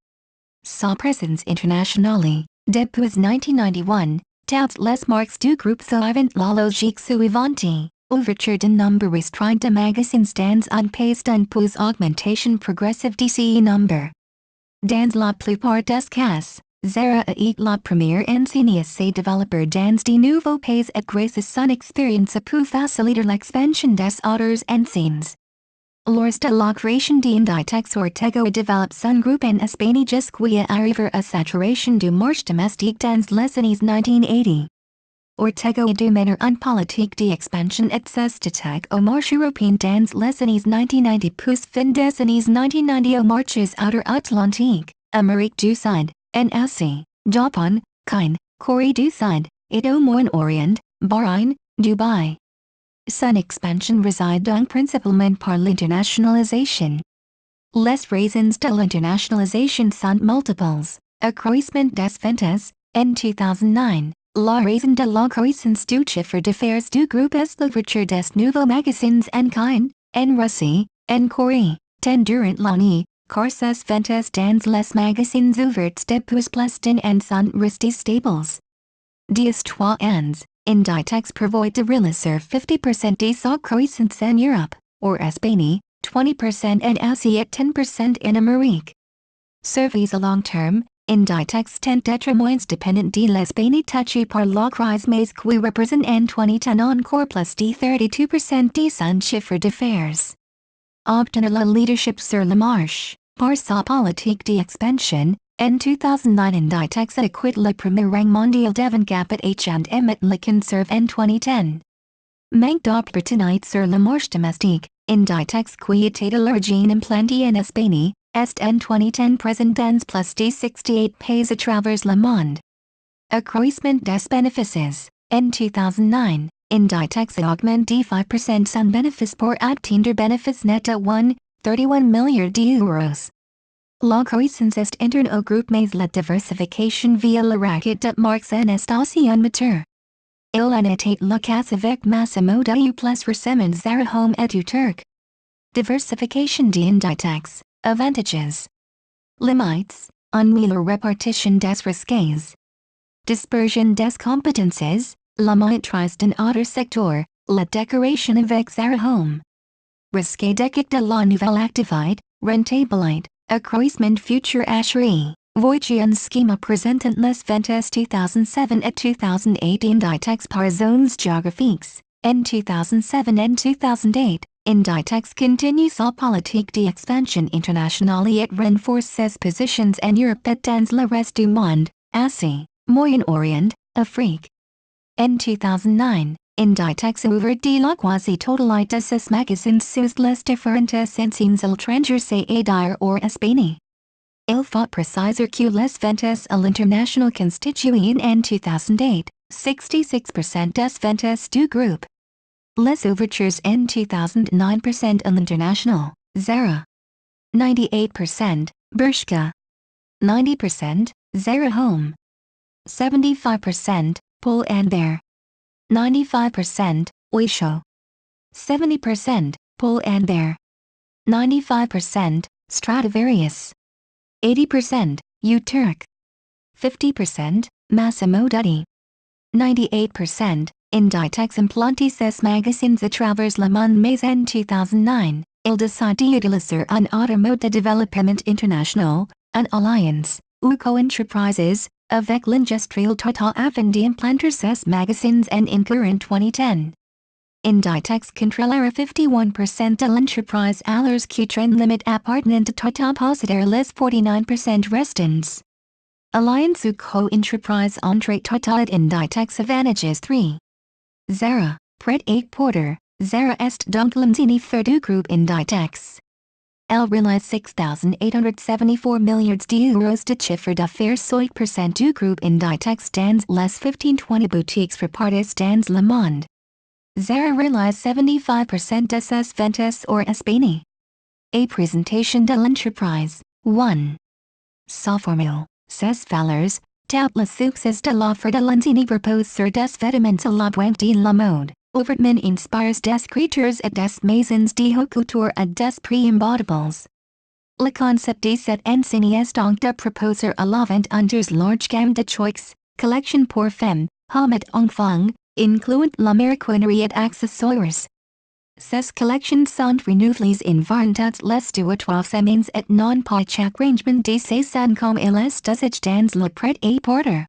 Sa présence internationale, depuis 1991, toutes les marques du groupe suivent la logique suivante. Ouverture de nombre restreint de magasins dans un pays d'un plus augmentation progressive de ce nombre. Dans la plupart des cas, Zara est la première enseigne à se développer dans de nouveaux pays et grâce à son expérience a pu faciliter l'expansion des autres enseignes. Lors de la création d'Inditex Ortega a développé son groupe en Espagne jusqu'à arriver à saturation du marché domestique dans les années 1980. Ortega a dû mener une politique d'expansion et s'attaque au marché européen dans les années 1990 puis fin des années 1990 aux marchés outer-Atlantique, Amérique du Sud, en Asie, Japon, Chine, Corée du Sud, et au Moyen-Orient, Bahreïn, Dubaï. Son expansion réside donc principalement par l'internationalisation. Les raisons de l'internationalisation sont multiples, accroissement des ventes, en 2009, La raison de la croissance du chiffre d'affaires du groupe est l'ouverture des nouveaux magasins en Russie, en Corée, durant l'année, car ces ventes dans les magasins ouverts depuis plus d'un an sont restées stables. Dies 3 ans, Inditex prévoit de réaliser 50% de sa croissance en Europe, or Espagne, 20% en Asie et 10% en Amérique. Surveys à long terme, Inditex tend d'être moins dépendant de l'Espagne touchée par la crise mais qui représente en 2010 encore plus de 32% de son chiffre d'affaires. Obtenir le leadership sur le marché, par sa politique d'expansion, en 2009 Inditex a acquis le premier rang mondial devant Gap H&M et le conserve en 2010. Manque d'opportunités sur le marché domestique, Inditex qui était à l'origine implanté en Espagne, est en 2010 présent dans plus de 68 pays à travers le monde. Accroissement des bénéfices, en 2009, Inditex a augmenté 5% son bénéfice pour atteindre bénéfice net à 1,31 milliards d'euros. La croissance est interne au groupe mais la diversification via le racket de marques en station mature. Il en était le cas avec Massimo Dutti plus récemment Zara Home et du Turc. Diversification d'Inditex, avantages. Limites, en meilleure répartition des risques. Dispersion des competences, la maîtrise d'un autre secteur, la décoration avec Zara Home. Risque d'échec de la nouvelle activité, rentabilité, accroissement futur assuré. Voici un schéma présentant les ventes 2007 et 2008 Inditex par zones géographiques. En 2007 and 2008, Inditex continue sa politique d'expansion internationale et renforce ses positions en Europe et dans le reste du monde, Asie, Moyen-Orient, Afrique. En 2009, Inditex a ouvert de la quasi-totalité de ses magasins sous les différentes enseignes étrangères et d'ailleurs hors Espagne. Il faut préciser que les ventes à l'international constituent en 2008, 66% des ventes du groupe. Les ouvertures en 2009% à l'international, Zara. 98%, Bershka. 90%, Zara Home. 75%, Pull and Bear. 95%, Oysho. 70%, Pull and Bear. 95%, Stradivarius. 80%, U-Turk. 50%, Massimo Dutti. 98%, Inditex implanté ses magasins à travers le monde mais en 2009, il décide d'utiliser un autre mode de développement international, une alliance, ou co-entreprises, avec l'industriel Total afin d'implanter ses magasins en incurrent 2010. Inditex contrôlera 51% de l'entreprise alors que train limite appartenant à Total possédera les 49% restants. Alliance ou co-entreprise entre Total et Inditex avantages 3. Zara, Pret-a-Porter, Zara est donc l'unité du groupe Inditex. Elle réalise 6,874 milliards d'euros de chiffre d'affaires 5% du groupe Inditex dans les 15-20 boutiques réparties dans le monde. Zara réalise 75% de ses ventes hors Espagne. A présentation de l'entreprise, 1. Sa formule, ses valeurs, tout le succès de l'offre de l'enseigne repose sur des vêtements à la pointe de la mode, ouvertement inspires des créateurs et des maisons de haute couture à des prix imbattables. Le concept de cette enseigne est donc de proposer à la vente une large gamme de choix, collection pour femmes, hommes et enfants, incluant la maroquinerie et accessoires. Ces collections sont renouvelées en 24 les 2 à 3 semaines et non pas chaque rangement de saison comme il est usage dans le prêt-à-porter.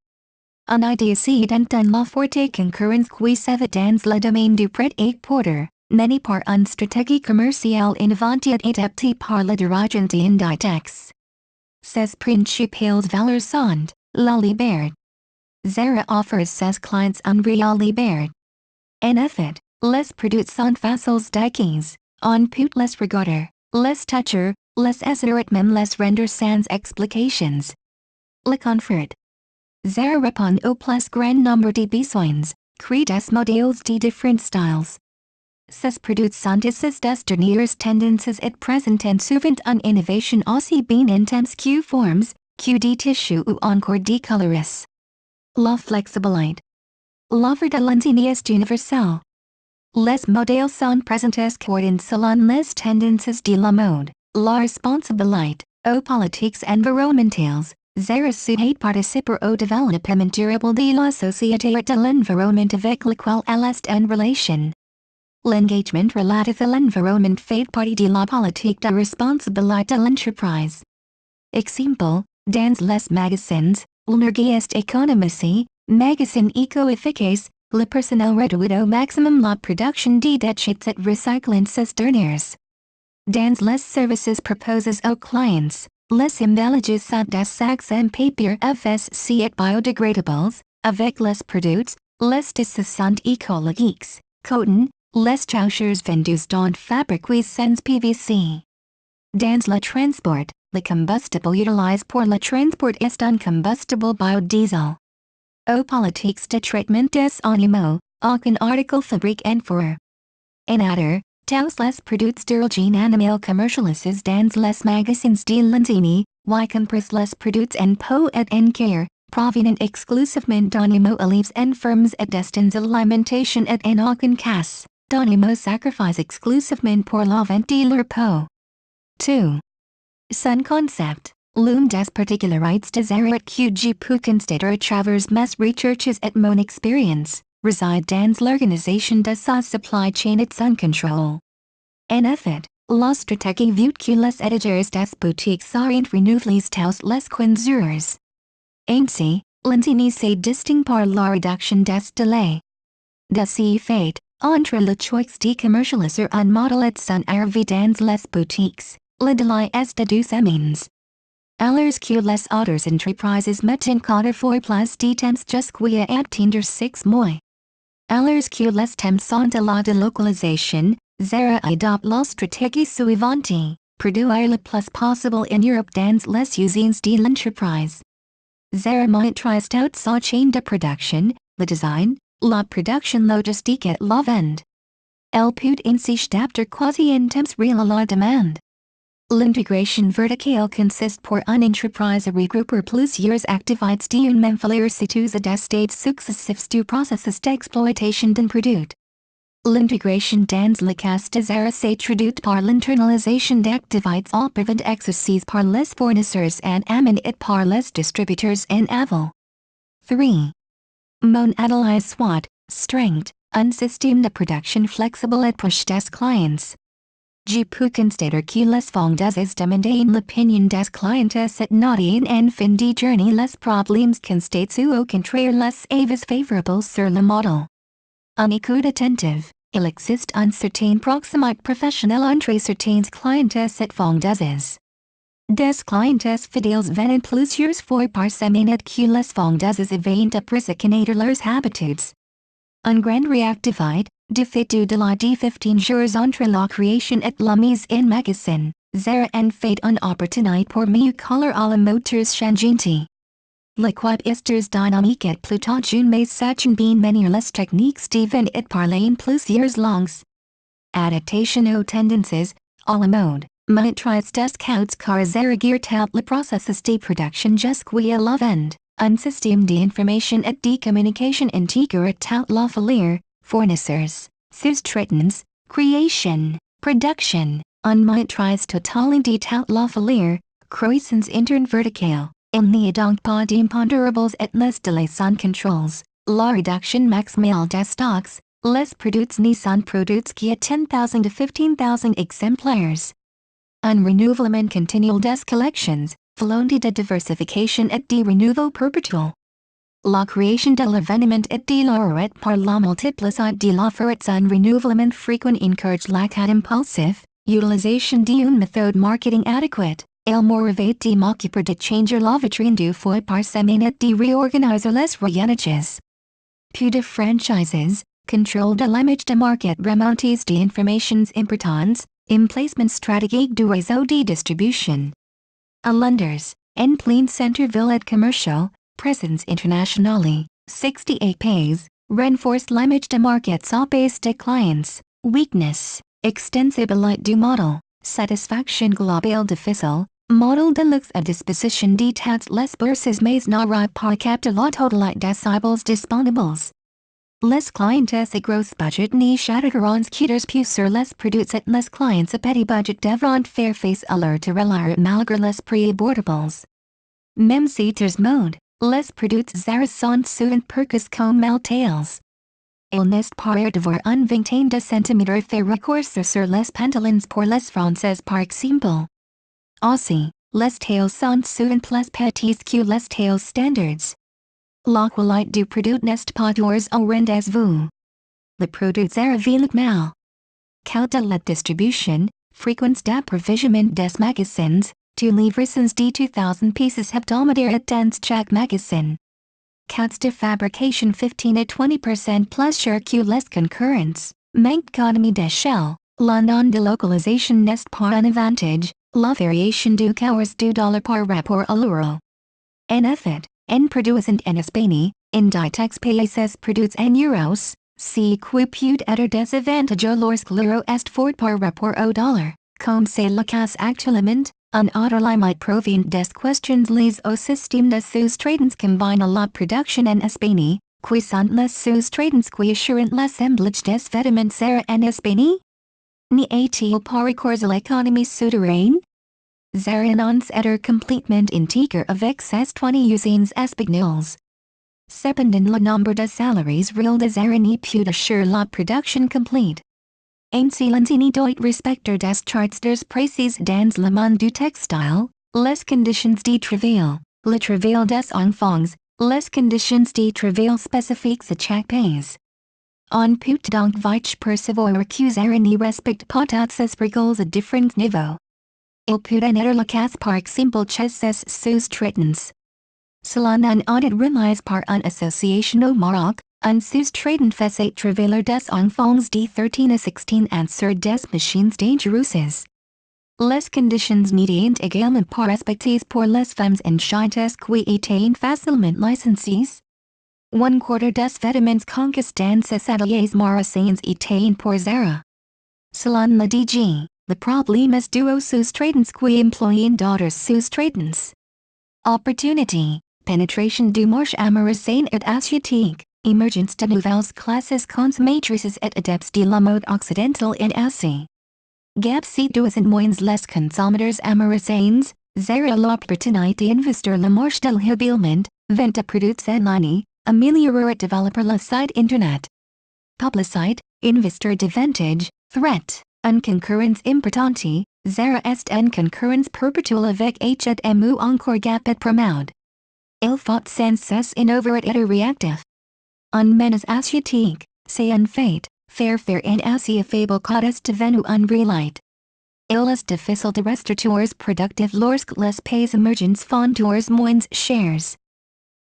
On a décidé dans la forte concurrence qui s'avait dans le domaine du prêt-à-porter, mené par une stratégie commerciale innovante et adaptée par le dirigeant d'Inditex. Ses principales valeurs sont la liberté. Zara offre ses clients une réelle liberté. En effet, les produits sont faciles d'acquis, on peut les regarder, les toucher, les essayer et même les rendre sans explications. Le confort. Zara répond au plus grand nombre de besoins, crée des modèles de différents styles. Ces produits sont issus des dernières tendances et présentent souvent une innovation aussi bien intense que formes, que de tissu ou encore de coloris. La flexibilité. l'offre de l'enseigne est universelle. Les modèles sont présents coordonnés selon les tendances de la mode, la responsabilité, aux politiques environnementales, zéro souhaite participer au développement durable de la société et de l'environnement avec lequel elle est en relation. L'engagement relatif à l'environnement fait partie de la politique de responsabilité de l'entreprise. Exemple, dans les magasins, l'énergie est économisée, magasin éco-efficace, le personnel réduit au maximum la production de déchets et recyclant ces derniers. Dans les services proposés aux clients, les emballages sont des sacs en papier FSC et biodégradables, avec les produits, les tissus sont écologiques, coton, les chaussures vendues dans fabriques sans PVC. Dans le transport, le combustible utilisé pour le transport est un combustible biodiesel. Aux politiques de traitement des animaux, aucun article fabrique en fourrure. En outre, tous les produits d'origine animale commercialisés dans les magasins de l'enseigne, y compris les produits en pot et en care, proviennent exclusivement d'animaux élevés en fermes et destinés à l'alimentation et en aucun cas, d'animaux sacrifiés exclusivement pour la vente de leur peau. 2. Son concept, l'une des particularités des erreurs que j'ai pu constater à travers mes recherches et mon expérience, réside dans l'organisation de sa supply chain et son contrôle. En effet, la stratégie veut que les éditeurs des boutiques soient renouvelés tous les 15 jours. Ainsi, l'enseigne se distingue par la réduction des délais. De ce fait, entre le choix de commercialiser un modèle et son arrivée dans les boutiques, le délai est de 2 semaines. Alors que les autres entreprises mettent quatre fois plus de temps jusqu'à attendre 6 mois. Alors que les temps sont de la délocalisation, zéro adopte la stratégie suivante, produire le plus possible en Europe dans les usines de l'entreprise. Zéro maîtrise toute sa chaîne de production, le design, la production logistique et la vente. Elle peut ainsi s'adapter quasi en temps réel à la demande. L'intégration verticale consiste pour une entreprise à regrouper plusieurs activités d'une même filière situées à des stades successifs du processus d'exploitation d'un produit. L'intégration dans le cas des erreurs se traduit par l'internalisation d'activités auparavant exercées par les fournisseurs en amont et par les distributeurs en aval. 3. Mon analyse SWOT, strength, un système de production flexible et proche des clients. J'ai pu constater que les vendeuse demandent l'opinion des clients et notent en fin de journée les problèmes constatés ou au contraire les avis favorables sur le modèle. En écoute attentive, il existe une certaine proximité professionnelle entre certains clients et vendeuses. Des clients fidèles viennent plusieurs fois par semaine et que les vendeuses avaient appris à connaître leurs habitudes. Une grande réactivité, du fait du délai de 15 jours entre la création et la mise en magasin, zéro en fait une opportunité pour mieux coller à la moteurs changeante. L'équipe est dynamique et plutôt jeune mais sachant bien manier les techniques de vente et parler en plusieurs langues. Adaptation aux tendances, à la mode, maîtrise des coûts car zéro guère tout le processus de production jusqu'à la vente, un système d'information et de communication intégré tout la filière, fournisseurs, sous-traitants, création, production, une maîtrise totale de toute la filière, croissance interne verticale. Il n'y a donc pas d'impondérables et les délais sont contrôles, la réduction maximale des stocks, les produits ne sont produits qu'à 10,000 to 15,000 exemplaires. Un renouvellement continuel des collections, volonté de diversification et de renouveau perpétuel. La création de l'événement et de l'oreille par la multiplicité de l'offre et un renouvellement fréquent encourage l'achat impulsif, utilisation d'une méthode marketing adéquate. Il m'arrive de m'occuper de changer la vitrine 2 fois par semaine et de réorganiser les rayonnages. Peu de franchises, contrôle de l'image de marque remontées d'informations importantes, emplacement stratégique du réseau de distribution. À Londres, en plein centre-ville et commercial, présence internationale, 68 pays, renforce l'image de marque sa base de clients, weakness, extensibilité du modèle, satisfaction globale difficile. Model de luxe à disposition de toutes les bourses mais n'aura pas capté la totalité des cibles disponibles. Les clientes a growth budget ni chatterons cuters pu sur les produits et les clients a petty budget devront faire face à leur relire malgré les prix abordables. Même citers mode, les produits zara sont souvent percus comme maltails. Il n'est pas devoir un vingtaine de centimètres faire recourse sur les pantalons pour les français par exemple. Aussi, les tails sont souvent plus petits que les tails standards. La qualité du produit n'est pas toujours au rendez-vous. Le produit zara vieillit mal. Quant à la distribution, fréquence d'approvisionnement des magasins, two livraisons de 2,000 pieces hebdomadaires dans chaque magasin. Coûts de fabrication 15 à 20% plus cher que les concurrents, manque d'économie d'échelle, la non-délocalisation n'est pas un avantage, la variation du cours du dollar par rapport à l'euro. En effet, en produisant en Espagne, en ditex países produits en euros, si qui peut être désavantageeux lorsque l'euro est fort par rapport au dollar, comme c'est le cas actuellement. Un autre limite provient des questions liées au système de sous-traitance combine la production en Espagne, qui sont les sous-traitants qui assurent l'assemblage des vêtements zara en Espagne? N'y a-t-il pas recours à l'économie souterraine? Zara annonce être complètement intègre avec ses 20 usines espagnoles. Cependant le nombre de salariés réels de Zara n'y peut assurer la production complète. Ainsi l'enseigne doit respecter des charts des prix dans le monde du textile, les conditions de travail, le travail des enfants, les conditions de travail spécifiques à chaque pays. On peut donc vite percevoir que Zara n'y respecte pas toutes ces règles à différents niveaux. Il peut en être le cas par exemple chez ses sous-traitants. Selon un audit remis par une association au Maroc, un sous-traitant faisait travailler des enfants de 13 à 16 ans sur des machines dangereuses. Les conditions n'étaient également pas respectées pour les femmes enceintes qui étaient facilement licenciées. Un quarter des vêtements conquis dans ces ateliers marocains étaient pour Zara. Selon la DG, le problème est dû aux sous-traitants qui emploient d'autres sous-traitants. Opportunity, penetration du marché américain et asiatique. Emergence de nouvelles classes consommatrices et adeptes de la mode occidentale en Asie. Gap situés en moins les consommateurs américains, Zara l'opportunité d'investir le marché de l'habillement, vente de produits en ligne, améliorer et développer le site internet. Publicité, investir davantage, threat, une concurrence importante, Zara est en concurrence perpétuelle avec H&M ou encore Gap et Promoud. Il faut sans cesse innover et être réactif. Un menace asiatique, c'est un fait, faire en Asie fable est devenu un réalité. Il est difficile de rester toujours productif lorsque les pays émergents font toujours moins chers.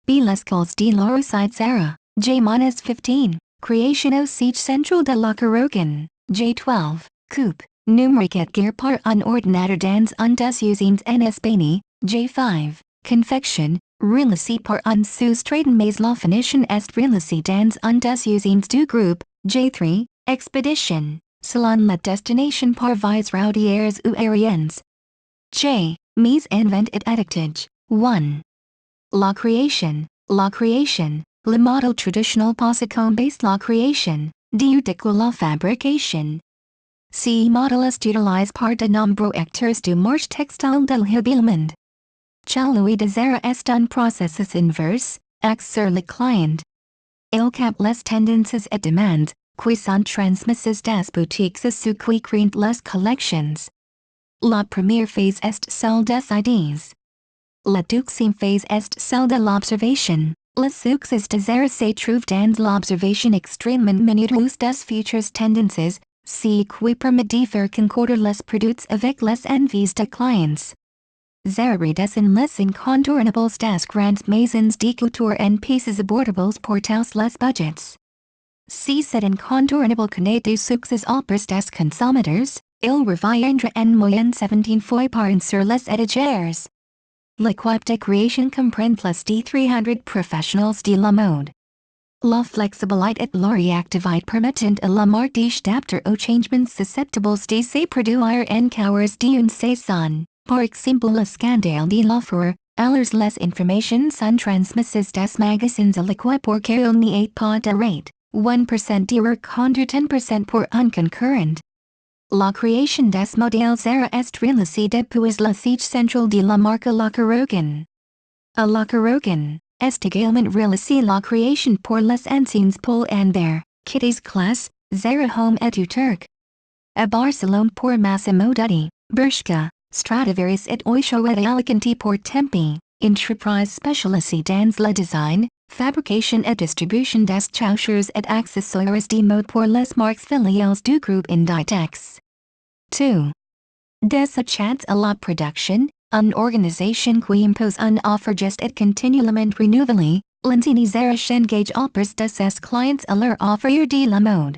B. Les calls de la site Zara, J-15, création au siège central de la Carogan, J12, coupe, numérique et guerre par un ordinateur dans un des usines en Espagne, J5, confection, réalisé par un sous-traitant mais la finition est réalisée dans un des usines du groupe, J3, expedition, selon la destination par vies routières ou aériennes. J. Mise en vente et étiquetage, 1. La création, le modèle traditionnel passe comme base la création, du coup la fabrication. Ce modèle est utilisé par de nombreux acteurs du marché textile de l'habillement. Celui de Zara est un processus inverse, axé sur le client. Il capte les tendances et demandes, qui sont transmises des boutiques à ceux qui créent les collections. La première phase est celle des idées. La deuxième phase est celle de l'observation. Le succès de Zara se trouve dans l'observation extrêmement minutieuse des futures tendances, ce qui permet de faire concordre les produits avec les envies des clients. Zara redessine les incontournables des grandes maisons de couture en pieces abordables pour tous les budgets. Si cet incontournable connaît du succès auprès des consommateurs, il reviendra en moyenne 17 fois par an sur les étagères. L'équipe de création comprend plus de 300 professionnels de la mode. La flexibilité et la réactivité permettent à la marque de s'adapter aux changements susceptibles de se produire en cours d'une saison. Par exemple le scandale de l'offre, alors les informations sont transmises des magasins à l'équipe pour qu'il n'y ait pas de rate, 1% Ihrer Konto 10% por unconcurrent. La creación des modelos era estrellas después la siege central de la marca La Carogan. A La Carogan, également realizé la creation pour les anciens Paul and Bear, Kitty's class, Zara Home Edu Turk. A Barcelone pour Massimo Dutti, Bershka, Stradivarius et Oisho et Alicante pour Tempe, Entreprise spécialisée dans le design, fabrication et distribution des chaussures et accessoires de mode pour les marques filiales du groupe Inditex. 2. Des achats à la production, une organisation qui impose un offre juste et continuellement renouvelée, Lenzini Zara s'engage auprès de ses clients à leur offrir de la mode.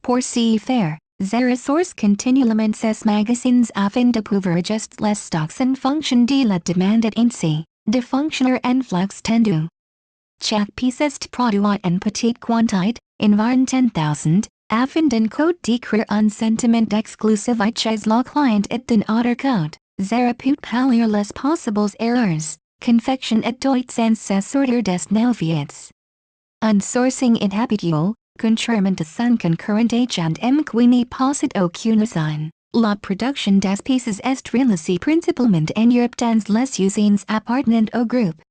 Pour ce faire, Zara source continuellement ses magazines afin de pouvoir ajuster les stocks en fonction de la demande et ainsi, de fonctionner en flux tendu. Chaque pièce est produite en petite quantité, environ 10,000, afin d'un code d'écrire un sentiment d'exclusivité chez le client et d'un autre code. Zara peut pallier les possibles erreurs, confection et doit sans se sortir des nouveautés. Un sourcing inhabituel, contrairement à son concurrent agent qui n'est pas aucune sign. La production des pièces est réalisée principalement en Europe dans les usines appartenant au groupe.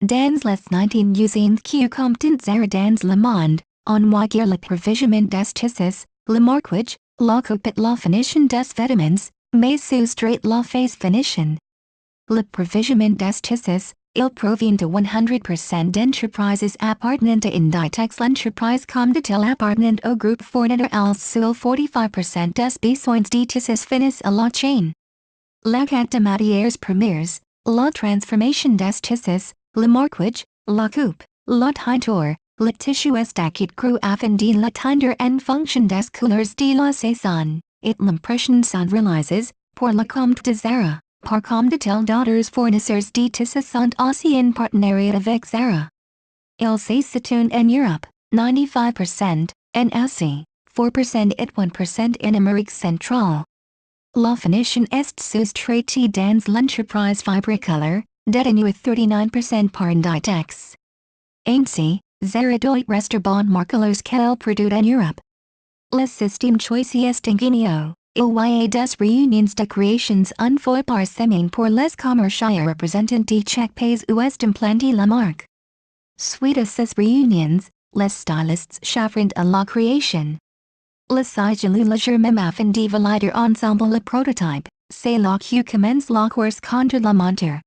Dans les 19 usines qui comptent Zara dans le monde, on voit le provisionnement des tissus, le marquage, la coupe et la finition des vêtements, mais soustraite la phase finition. Le provisionnement des tissus, il provient de 100% d'entreprises appartenant à Inditex. L'entreprise comme de telle appartenant au groupe fournira al seul 45% des besoins de tissus finis à la chaîne. La quête de matières premières, la transformation des tissus, le marquage, la coupe, la teinture, le tissu est cru afin de la teindre en fonction des couleurs de la saison, et l'impression sont réalisées, pour le compte de Zara, par comme de tels d'autres fournisseurs de tissus sont aussi en partenariat avec Zara. Ils se situent en Europe, 95%, en Asie, 4% et 1% en Amérique centrale. La finition est soustraitée dans l'entreprise fibricolor, détenue à 39% par Inditex. Ainsi, Zara doit rester bon marqueurs qu'elle produit en Europe. Le système choisi est ingénieux. Il y a des réunions de créations une fois par semaine pour les commerciaux représentants de chaque pays où est implantée la marque. Suite à ces réunions, les stylistes s'affrontent à la création. Le siège légèrement afin de valider ensemble le prototype, c'est là que commence la course contre la montre.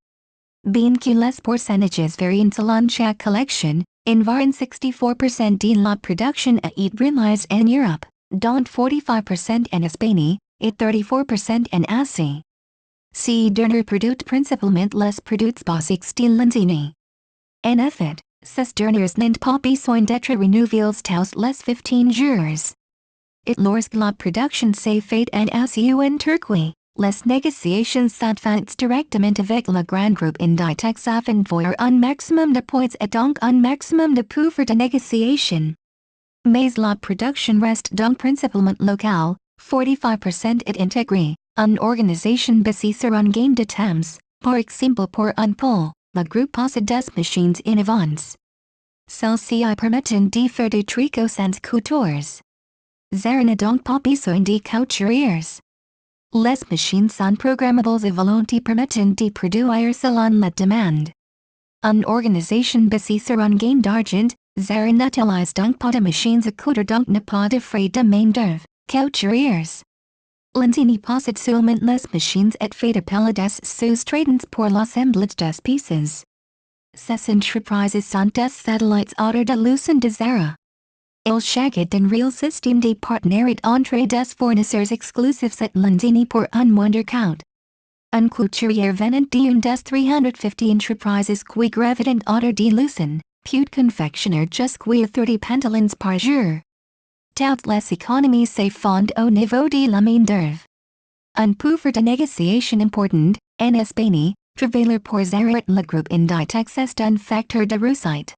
Bien que les pourcentages varient selon chaque collection, environ 64% de la production est réalisée en Europe, dont 45% en Espagne, et 34% en Asie. Ces derniers produits principalement les produits basiques de Lenzini. En effet, ces derniers n'ont pas besoin d'être renouvelés tous les 15 jours. Et lorsque la production s'est faite en Asie ou en Turquie, les négociations sont faites directement avec le grand groupe Inditex afin d'avoir un maximum de points et donc un maximum de pouvoir de négociation. Mais la production reste donc principalement locale, 45% est intégrée, une organisation basée sur un gain de temps, par exemple pour un pôle, le groupe possède des machines innovantes. Celles-ci permettent de faire des tricots sans coutures. Zara n'a donc pas besoin de couturiers. Les machines sont programmables à volonté permettant de produire selon la demande. Une organisation basée sur un gain d'argent, Zara n'utilise donc pas de machines à coudre donc n'a pas de frais de main-d'œuvre, couturiers. Lenzini possède seulement les machines et fait appel à des sous-traitants pour l'assemblage des pièces. Ces entreprises sont des satellites autour de l'usine de Zara. Il s'agit d'un réel système de partenariat entre des fournisseurs exclusifs et Lenzini pour un moindre coût. Un couturier venant d'une des 350 entreprises qui gravitent autour de l'usine, peut confectionner jusqu'à 30 pantalons par jour. Toutes les économies se font au niveau de la main-d'œuvre. Un pouvoir de négociation important, en Espagne, travailler pour Zara et le groupe Inditex est un facteur de réussite.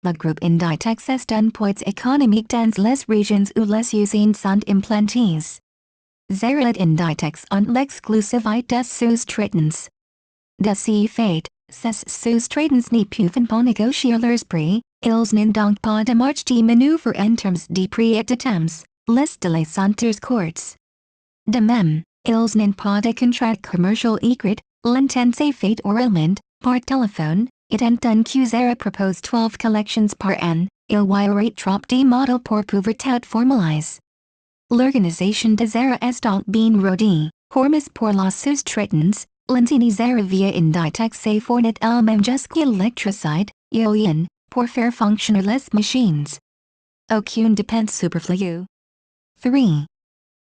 Le groupe Inditex est un poids économique dans les régions où les usines sont implantées. Zara et Inditex ont l'exclusivité des sous-traitants. De ce fait, Ses sus tradens ni pufen på negocialers pri, ils n'ont pas de marche de manœuvre en termes de prix et de temps, les délais sont courts. De même, ils n'ont pas de contrat commercial écrit, l'intensé fait oralement, par téléphone, étant un que Zara propose 12 collections par an, il y aurait trop de modèles pour pouvoir tout formaliser. L'organisation de Zara est donc bien rodée, hormis pour la sous-traitance, l'enseigne Zara via une détaxe fournit elle-même jusqu'à l'électricité, éolienne, pour faire fonctionner les machines. Aucune dépense superflue. 3.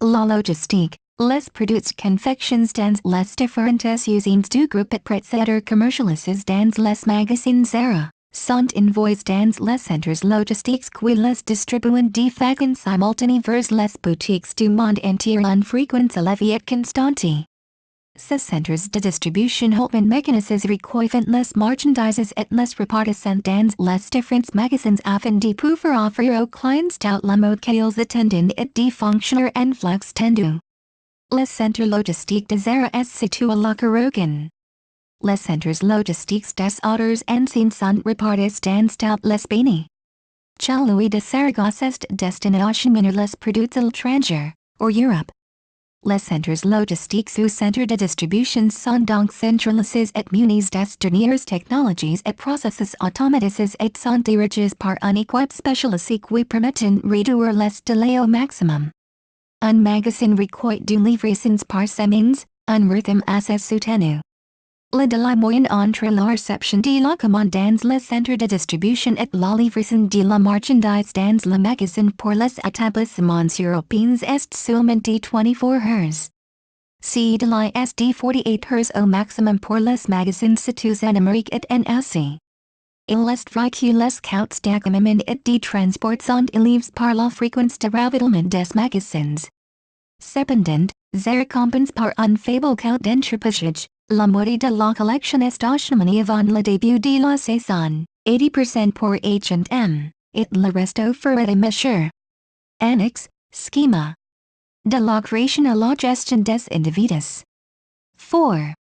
La logistique, les produits confections dans les différentes usines du groupe et précédents commercialisés dans les magasins Zara, sont envoyés dans les centres logistiques qui les distribuent de façon simultanée vers les boutiques du monde entier en fréquence élevée et constante. Ces centres de distribution ont mécanisés recueillent les marchandises et les répartissent dans les différents magasins afin de pouvoir offrir aux clients tout la mode qu'ils attendent et de fonctionner en flux tendu. Les centres logistiques de Zara est situé à la Carogan. Les centres logistiques des autres enseignes sont répartis dans tout l'Espagne. Celui de Saragosse est destiné à acheminer les produits à l'étranger, ou Europe. Les centres logistiques ou centres de distribution sont donc centralisés et munis des dernières technologies et processus automatisés et sont dirigés par une équipe spécialisée qui permettent réduire les délais au maximum. Un magasin recueille du livraisons par semaines, un rythme assez soutenu. Le délai moyen entre la réception de la commande dans le centre de distribution et la livraison de la marchandise dans le magasin pour les établissements européens est seulement de 24 heures. Ce délai est de 48 heures au maximum pour les magasins situés en Amérique et en Asie. Il est vrai que les coûts d'accompagnement et de transport sont élevés par la fréquence de ravitaillement des magasins. Cependant, Zara compense par un faible coût d'entreposage. La moitié de la collection est acheminée avant le début de la saison, 80% pour H&M, et le reste au fur et à mesure. Annex, schema. De la création à la gestion des individus. 4.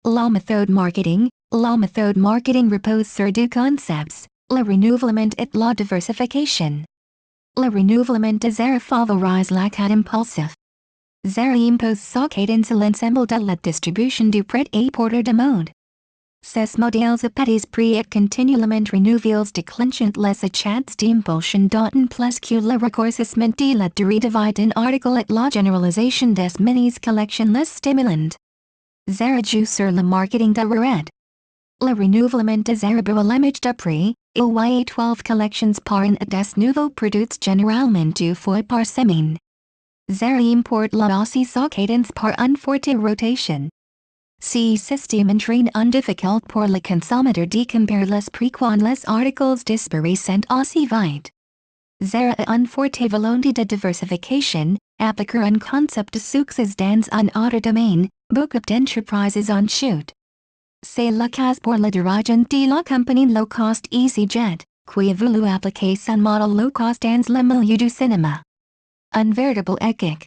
La méthode marketing repose sur deux concepts, le renouvellement et la diversification. Le renouvellement de Zara favorise l'achat impulsif. Zara impose sa cadence à l'ensemble de la distribution du prêt-à-porter de mode. Ces modèles à petits prix et continuellement renouvelés déclenchent les achats d'impulsion d'autant plus que le raccourcissement de la durée de vie d'un article et la généralisation des mini-collections les stimulant. Zara joue sur le marketing de red. Le renouvellement de Zara à l'image de prix, il y a 12 collections par an et des nouveaux produits généralement 2 fois par semaine. Zara importe la aussi sa cadence par une forte rotation. Ce système entraîne un difficult pour le consommateur de comparer les prix quand les articles disparaissent aussi vite. Zara a une forte volonté de diversification, appliquer un concept de succès dans un autre domaine, beaucoup d'entreprises en chute. C'est le cas pour le dirigeant de la compagnie low cost EasyJet, qui a voulu appliquer son modèle low cost dans le milieu du cinéma. Un véritable échec.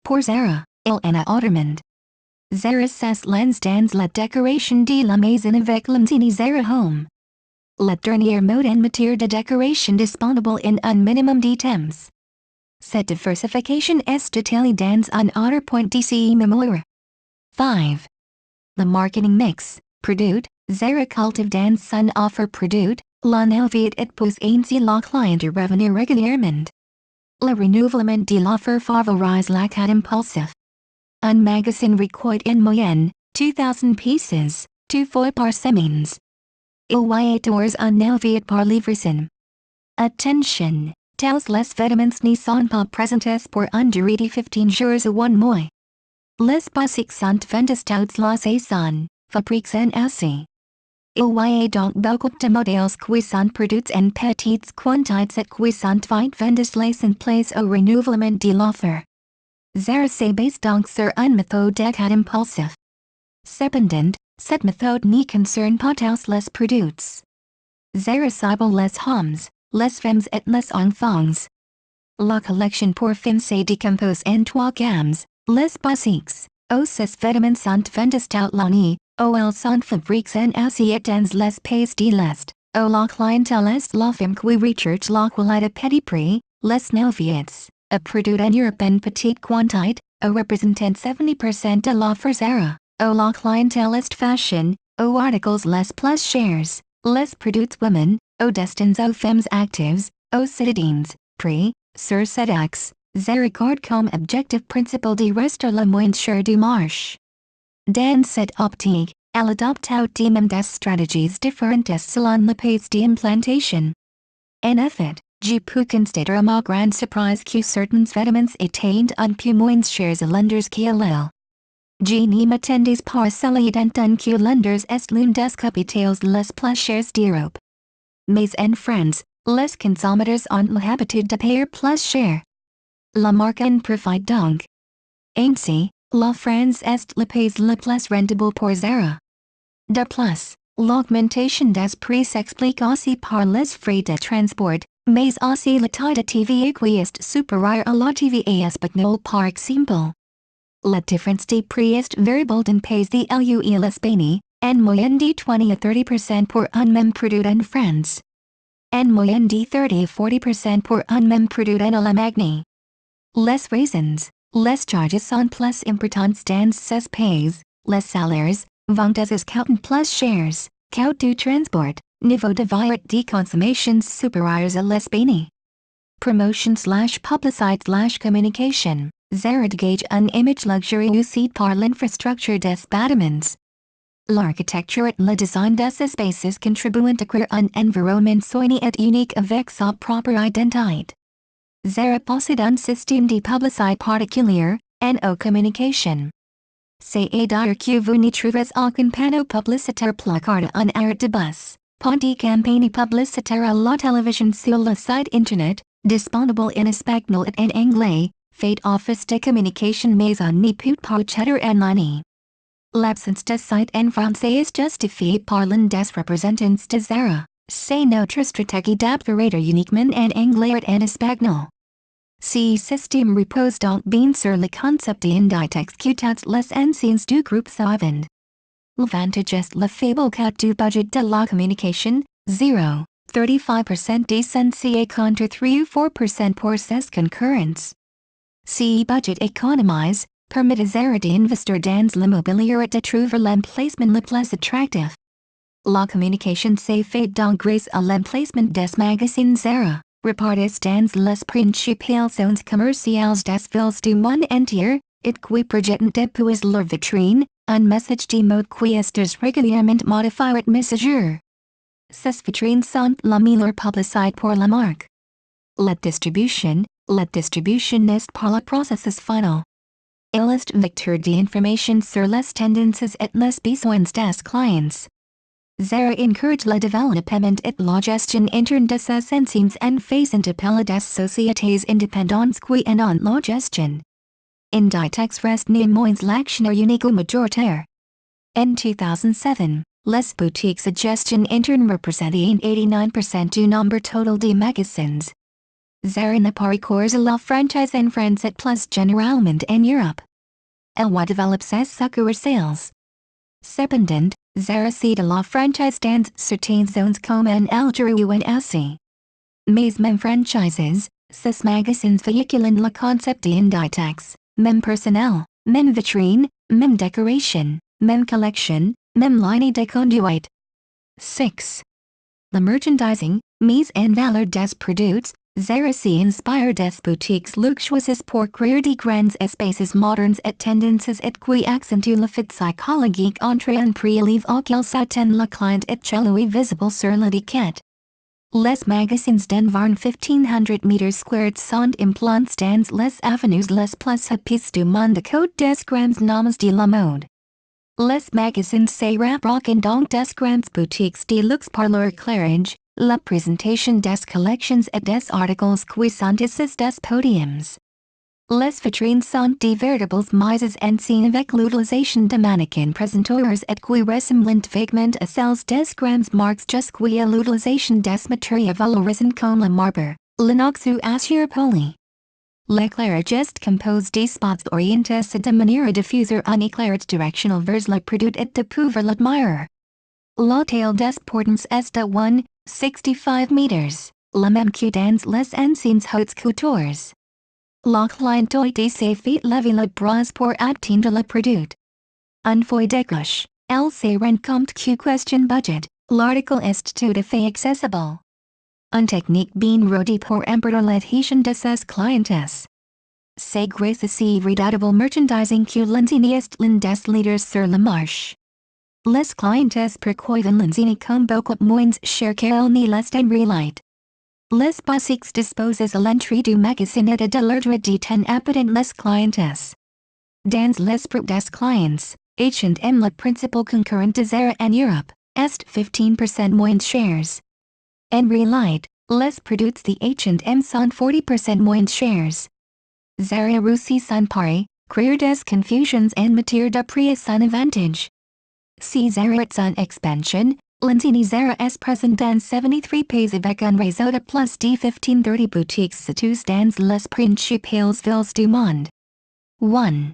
Pour Zara, il en a autrement. Zara se lance dans la décoration de la maison avec l'enseigne Zara Home. La dernière mode en matière de décoration disponible en un minimum de temps. Cette diversification est détaillée dans un autre point de ce mémoire. 5. Le marketing mix, produit, Zara cultive dans son offre produit, l'en élevée et pousse ainsi la cliente revenir régulièrement. Le renouvellement de l'offre favorise l'achat impulsif. Un magasin recueille en moyenne 2,000 pieces, 2 fois par semaine. Il y a tours en élevée par livraison. Attention, tels les vêtements ne sont pas présentés pour une durée de 15 jours ou un mois. Les boutiques sont vendues toute la saison, fabriques en Asie. Il y a donc beaucoup de modèles qui sont produits en petites quantités et qui sont vite vendus les place au renouvellement de l'offre. Zara se base donc sur une méthode d'achat impulsif. Cependant, cette méthode ne concerne pas tous les produits. Zara cible les hommes, les femmes et les enfants. La collection pour femmes se décompose en 3 gammes, les basiques, aux 6 vêtements sont vendus toute l'année, OL sont fabriques en assiette dans les pays de l'Est. O la clientèle est la femme qui recherche la qualité petit prix, les nouveautés, a produit en Europe en petite quantité, o representant 70% de l'offre Zara. O la clientèle est fashion, o articles les plus chers, les produits women, o destinés aux femmes actives, aux citadines, prix, sur cet axe, Zara garde comme objectif principal de rester le moins cher du marché. Dans cette optique, elle adopte des mêmes des stratégies différentes selon le pays d'implantation. En effet, je peux constater à ma grande surprise que certains vêtements atteignent un peu moins chers à Londres qu'à Lille. Je ne m'attendais pas à cela étant que Londres est l'une des capitales les plus chères d'Europe. Mais en France, les consommateurs ont l'habitude de payer plus cher. La marque en profite donc. Ainsi, la France est le pays le plus rentable pour Zara. De plus, l'augmentation des prix s'explique aussi par les frais de transport, mais aussi la taille de TVA qui est supérieure à la TVA espagnole par exemple. La différence de prix est variable d'un pays de l'UE à l'Espagne, en moyenne de 20 à 30% pour un même produit en France. En moyenne de 30 à 40% pour un même produit en Allemagne. Les raisons, les charges sont plus importantes dans ces pays, les salaires, vont des coûts plus chers, coût du transport, niveau de vie de consommation supérieurs à l'Espagne. Promotion / publicité / communication, Zara dégage un image luxurieux par l'infrastructure des bâtiments. L'architecture et le design des espaces contribuent à créer un environnement soigné et unique avec sa propre identité. Zara possède un système de publicité particulier, en communication. C'est à dire que vous ne trouverez aucun panneau publicitaire placardé en arrière de bus, pas de campagne publicitaire à la télévision sur le site internet, disponible en espagnol et en anglais, fait office de communication mais on ne peut pas checker en ligne. L'absence de site en français est justifiée par l'un des représentants de Zara. C'est notre stratégie d'opérateur uniquement en anglais et en espagnol. Ce système repose donc bien sur le concept d'inditex que toutes les anciens du groupe savent. L'avantage est le faible coût du budget de la communication, 0,35% d'essentiel contre 3 ou 4% pour ses concurrents. Ce budget économise, permet à Zara d'investir dans l'immobilier et de trouver l'emplacement le plus attractif. La communication s'est faite donc grâce à l'emplacement des magasins Zara, repartis dans les principales zones commerciales des villes du monde entier, et qui projettent depuis leur vitrine, un message de mode qui est régulièrement modifié et mis à jour. Ces vitrines sont la meilleure publicité pour la marque. La distribution n'est pas le processus final. Il est vecteur d'information sur les tendances et les besoins des clients. Zara encourage le développement et la gestion interne de ses enseignes en faisant appel à des sociétés indépendantes qui en ont la gestion. Inditex reste néanmoins l'actionnaire unique ou majoritaire. En 2007, les boutiques à gestion interne représentaient 89% du nombre total de magasins. Zara n'a pas recours à la franchise en France et plus généralement en Europe. Elle développe ses succursales. Cependant, Zara cède la franchise dans certaines zones comme en Algérie ou en Asie. Mais même franchises, ces magasins véhiculent le concept d'Inditex, même personnel, même vitrine, même décoration, même collection, même ligne de conduite. 6. Le merchandising, mise en valeur des produits, Zara s'inspire des boutiques luxueuses pour créer de grands espaces modernes et tendances et qui accentuent le fit psychologique entre un prix élevé auquel s'attend le client et celui visible sur l'étiquette. Les magasins d'environ 1500 m² sont implantés dans les avenues les plus hapides du monde côte des grands noms de la mode. Les magasins se rapprochent donc des grandes boutiques de luxe par leur éclairage, la présentation des collections et des articles qui sont issus des podiums. Les vitrines sont de véritables mises en scène avec l'utilisation de mannequins présenteurs et qui ressemblent vaguement à celles des grandes marques jusqu'à l'utilisation des matériaux valorisants comme le marbre, l'inox ou acier poli. L'Eclair gest compose des spots orientes de manière diffuser un éclair directional vers la produit et de pouvoir l'admirer. La taille des portants est de 1,65 meters, la même que dans les anciennes hautes coutures. La client doit se fait lever le bras pour atteindre le produit. Un fois de gauche, elle se rend compte que question budget, l'article est tout à fait accessible. Une technique bien rodée pour emporter l'attention de ses clientes. C'est grâce à ce redoutable merchandising que l'enseigne est l'un des leaders sur le marché. Les clientes perçoivent l'enseigne comme beaucoup moins cher qu'elle ne l'est en réalité. Les boutiques disposent à l'entrée du magasin et de l'ordre de temps apparent les clientes. Dans l'esprit des clients, H&M le principal concurrent de Zara en Europe, est 15% moins chers. En réalité, les produits de H&M sont 40% moins chers. Zara réussit son pari, créer des confusions en matière de prix à son avantage. Si Zara est son expansion, l'enseigne Zara est présente dans 73 pays avec un réseau de plus de 1530 boutiques situées dans les principales villes du monde. 1.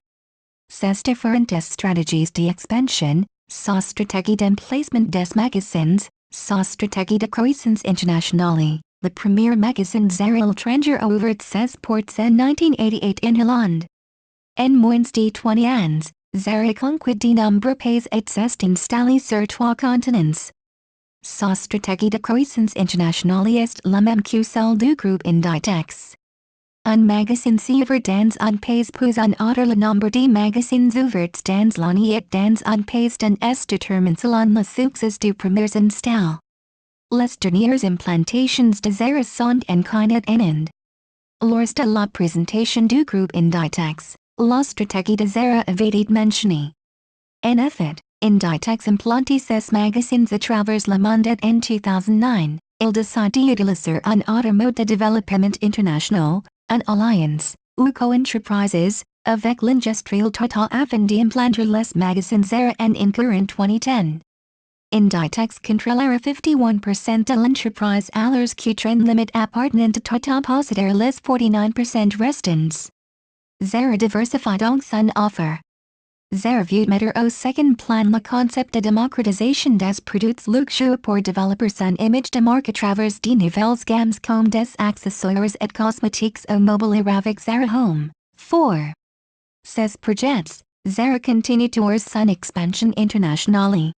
Ces différentes stratégies d'expansion, sa stratégie d'emplacement des magasins, sa stratégie de croissance internationale. Le premier magasin Zara l'étranger a ouvert ses portes en 1988 en Hollande. En moins de 20 ans, Zara conquit de nombreux pays et s'est installé sur 3 continents. Sa stratégie de croissance internationale est la même que celle du groupe Inditex. Un magasin s'ouvre dans un pays puis un autre le nombre de magasins ouverts dans l'année et dans un pays d'un est déterminé selon le succès du premier install. Les dernières implantations de Zara sont inconnues en Inde. Lors de la présentation du groupe Inditex, la stratégie de Zara avait été mentionnée. En effet, Inditex implanté ses magasins à travers le monde et en 2009, il décide d'utiliser un autre mode de développement international, une alliance, ou co-entreprises, avec l'industriel total afin d'implanter les magasins Zara en courant 2010. Inditex contrôlera 51% de l'entreprise alors que Train Limit appartenant à Total possédera les 49% restants. Zara diversifie donc son offre. Zara veut mettre au second plan le concept de démocratisation des produits luxueux pour développer son image de marque à travers de nouvelles gammes comme des accessoires et cosmétiques au mobile avec Zara Home. 4. Ces projets, Zara continue tours son expansion internationale.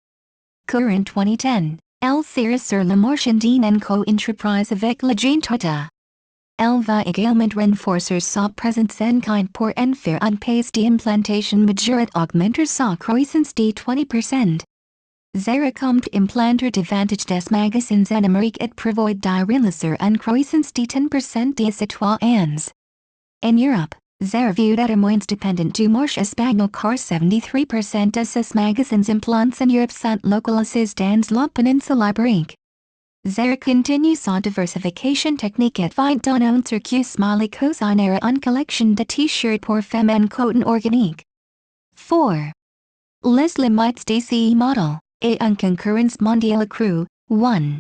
Courant 2010, elle sera sur le marché d'une co-entreprise avec la Jean Tota. Elle va également renforcer sa présence en Chine pour en faire un pays d'implantation majeur et augmenter sa croissance de 20%. Zara compte implanter davantage des magasins en Amérique et prévoit de réaliser une croissance de 10% d'ici 3 ans. En Europe, Zara veut être moins dépendant du marché espagnol car 73% de ses magasins implants en Europe sont localisés dans la péninsule ibérique. Zara continue sa diversification technique et va d'annoncer que Smiley cosignera une collection de t-shirts pour femmes en coton organique. 4. Les limites de ce model, et une concurrence mondiale accrue. 1.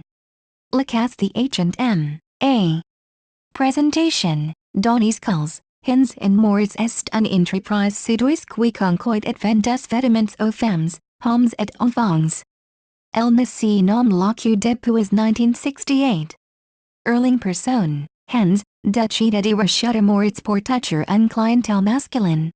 La casse de H&M, A. Présentation, données calls. Hins and Moors est une entreprise suédoise qui conquit et vend des vêtements aux femmes, hommes et enfants. Elle ne se nomme la que depuis 1968. Erling personne, Hens, decide de racheter Moritz pour toucher une clientèle masculine.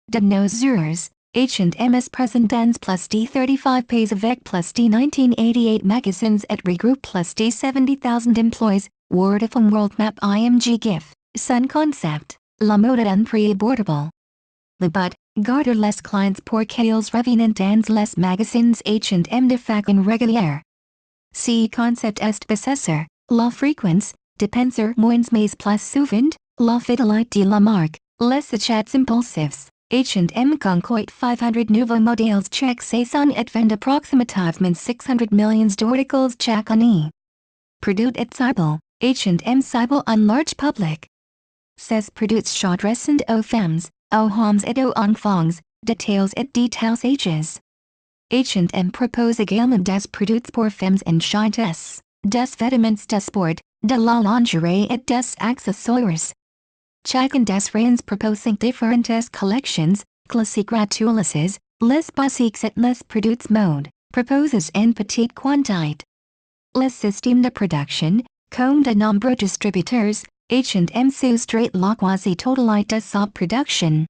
De nos jours, H&M est présent dans plus de 35 pays avec plus de 1988 magasins et regroupe plus de 70,000 employees. Word of World Map IMG GIF, son concept. La mode est un prix abordable. Le but, garder les clients pour qu'ils reviennent dans les magasins H&M de façon régulière. Ce concept est possesseur, la fréquence, dépenser moins mais plus souvent, la fidélité de la marque, les achats impulsifs. H&M conquit 500 nouveaux modèles chaque saison et vend approximativement 600 millions d'articles chaque année. Produit et cible, H&M cible un large public. Ces produits s'adressent aux femmes, aux hommes et aux enfants, détails et détails ages. H&M propose également des produits pour femmes enchantées, des vêtements de sport, de la lingerie et des accessoires. Chaken des Rayons proposing differentes collections, classiques gratuites, les basiques et les produits mode, proposes en petite quantité. Les systèmes de production, comme de nombreux distributeurs, H&M soustrait la quasi-totalité de sa production.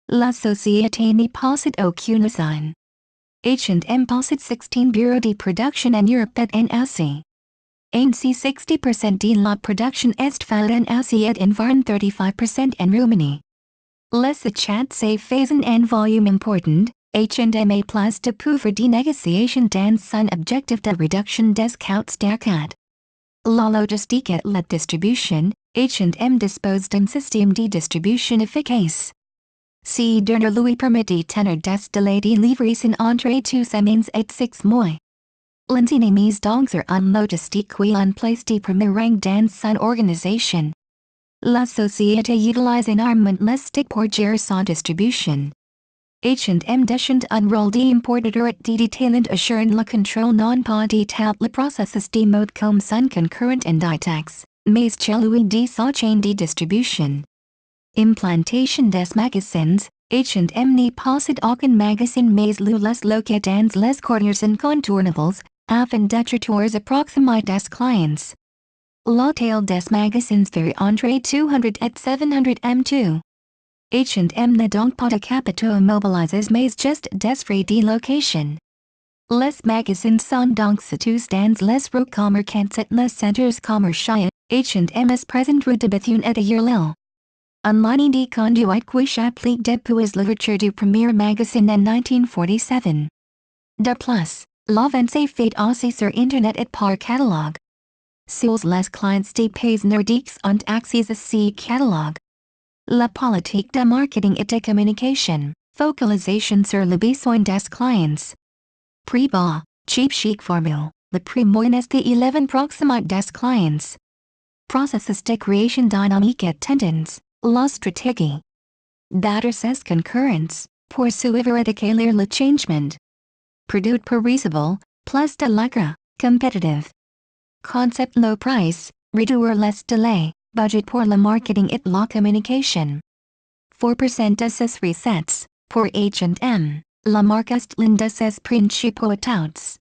La société n'y possède aucune usine. H&M possède 16 bureaux de production en Europe et en Asie. Ainsi 60% de la production est faite en Asie et environ 35% en Roumanie. Les achats se faisaient en volume important, H&M a place de pouvoir de négociation dans son objectif de réduction des coûts d'achat. La logistique et la distribution, H&M dispose d'un système de distribution efficace. Ce dernier lui permet de tenir des délais de livraison entre 2 semaines et 6 mois. L'enseigne mise donc en logistique qui en place de premier rang dans son organisation. La société utilise énormément logistique pour gérer son distribution. H&M détient un rôle d'importateur et de détaillant assurant le contrôle non pas de tout le processus de mode comme son concurrent Inditex, mais celui de sa chaîne de distribution. Implantation des magasins, H&M ne possède aucun magasin mais les loca dans les quartiers incontournables, afin d'être toujours approximé des clients. La taille des magasins varie entre 200 et 700 m2. H&M n'a donc pas de capitaux mobilisés mais juste des frais de location. Les magasins sont donc situés dans les rues commerçantes et les centres commerciaux. H&M est présent rue de Bethune et ailleurs l'île. En ligne de conduite qui s'applique depuis l'ouverture du premier magasin en 1947. De plus, la vente se fait aussi sur Internet et par catalogue. Seuls les clients de pays nordiques ont accès à ce catalogue. La politique de marketing et de communication, focalisation sur le besoin des clients. Prix bas, cheap chic formule, le prix moyen est de 11 proximate des clients. Processus de création dynamique et tendance, la stratégie. Battre ses concurrents, poursuivre et écaler le changement. Produit perishable, plus de l'agra, competitive. Concept low price, réduire les délais, budget pour le marketing et la communication. 4% de ses recettes, pour H&M, la marque est l'un de ses principaux touts.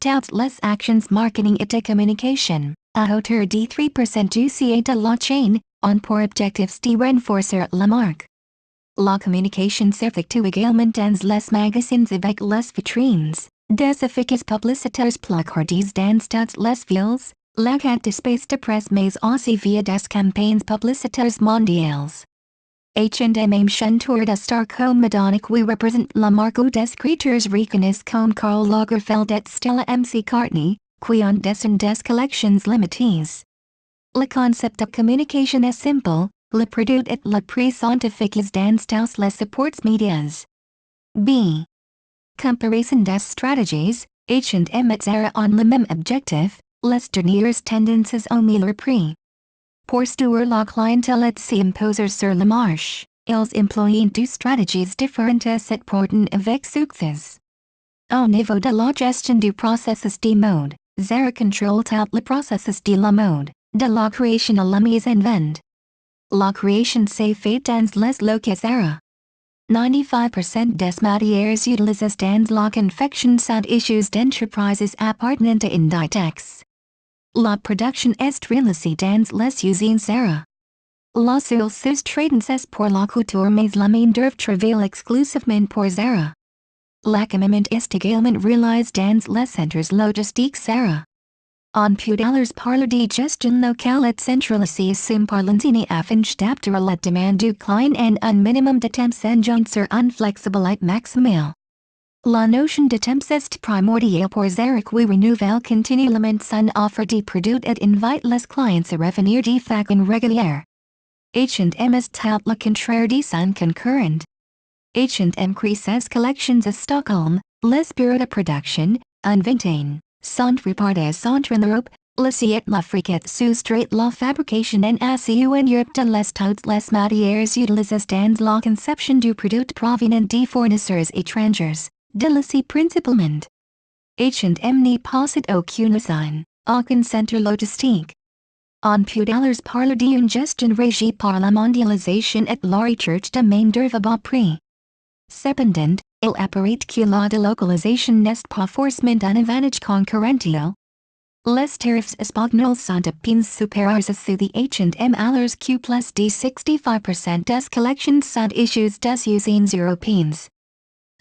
Toutes les actions marketing et de communication, à hauteur de 3% du CA de la chaîne, ont pour objectifs de renforcer la marque. La communication s'effectue également dans les magasins avec les vitrines, des efficaces publicitaires placardées dans toutes les villes, la quête d'espace de presse mais aussi via des campagnes publicitaires mondiales. H&M aime chanteur de star comme Madonna qui représente la marque ou des créateurs reconnus comme Karl Lagerfeld et Stella McCartney, qui ont descend des collections limitées. Le concept de communication est simple, le produit et le prix sont efficaces dans tous les supports médias. B. Comparison des stratégies, H&M et Zara ont le même objectif, les dernières tendances au meilleur prix. Pour séduire la clientèle et s'imposer sur le marché, ils emploient deux stratégies différentes et portent avec succès. Au niveau de la gestion du processus de mode, Zara contrôle tout le processus de la mode, de la création à la mise en vente. La création se fait dans les locaux Zara. 95% des matières utilisées dans la confection sont issues d'entreprises appartenant à Inditex. La production est réalisée dans les usines Zara. La seule sous-traitance pour la couture mais la main d'œuvre travaille exclusivement pour Zara. L'accompagnement est également réalisé dans les centres logistiques Zara. On peut alors parler de gestion locale et centralisée par l'enseigne afin d'adapter la demande du client en un minimum de temps en sur une flexibilité maximale. La notion de temps est primordiale pour Zara qui renouvelle continuellement son offre de produits et invite les clients à revenir de façon régulière. H&M est tout le contraire de son concurrent. H&M crée ses collections à Stockholm, les bureaux de production, en vingtaine, sont répartis entre l'Europe, l'Asie et l'Afrique et soustrait la fabrication en Asie ou en Europe de l'Est. Toutes les matières utilisées dans la conception du produit proviennent de fournisseurs étrangers, de l'Asie principalement. H&M ne possède aucune usine, aucun centre logistique. On pudalers parler d'une gestion régie par la mondialisation et la recherche de main d'œuvre bas prix. Cependant, il apparaît que la délocalisation n'est pas forcément un avantage concurrentiel. Les tarifs espagnols sont de peine supérieurs à ceux de H&M alors que plus de 65% des collections sont issues des usines européennes.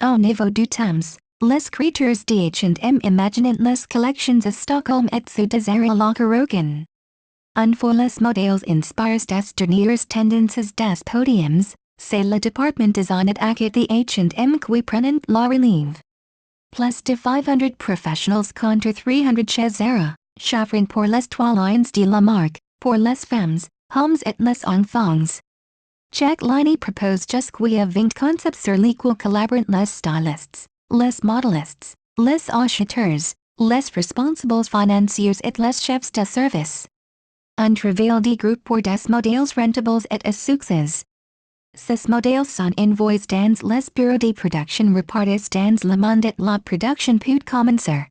Au niveau du temps, les créateurs de H&M imaginent les collections à Stockholm et se désirent la Carogan. Une fois les modèles inspirent des dernières tendances des podiums, c'est le département design at the H&M qui prennent la relève. Plus de 500 professionnels contre 300 chez Zara, chauffant pour les toilines de la marque, pour les femmes, hommes et les enfants. Chaque ligne propose jusqu'à 20 concepts sur lesquels collaborent les stylistes, les modélistes, les acheteurs, les responsables financiers et les chefs de service. Un travail de groupe pour des modèles rentables et à succès. Ces modèles sont envoyés dans les bureaux de production repartis dans le monde et la production peut commencer.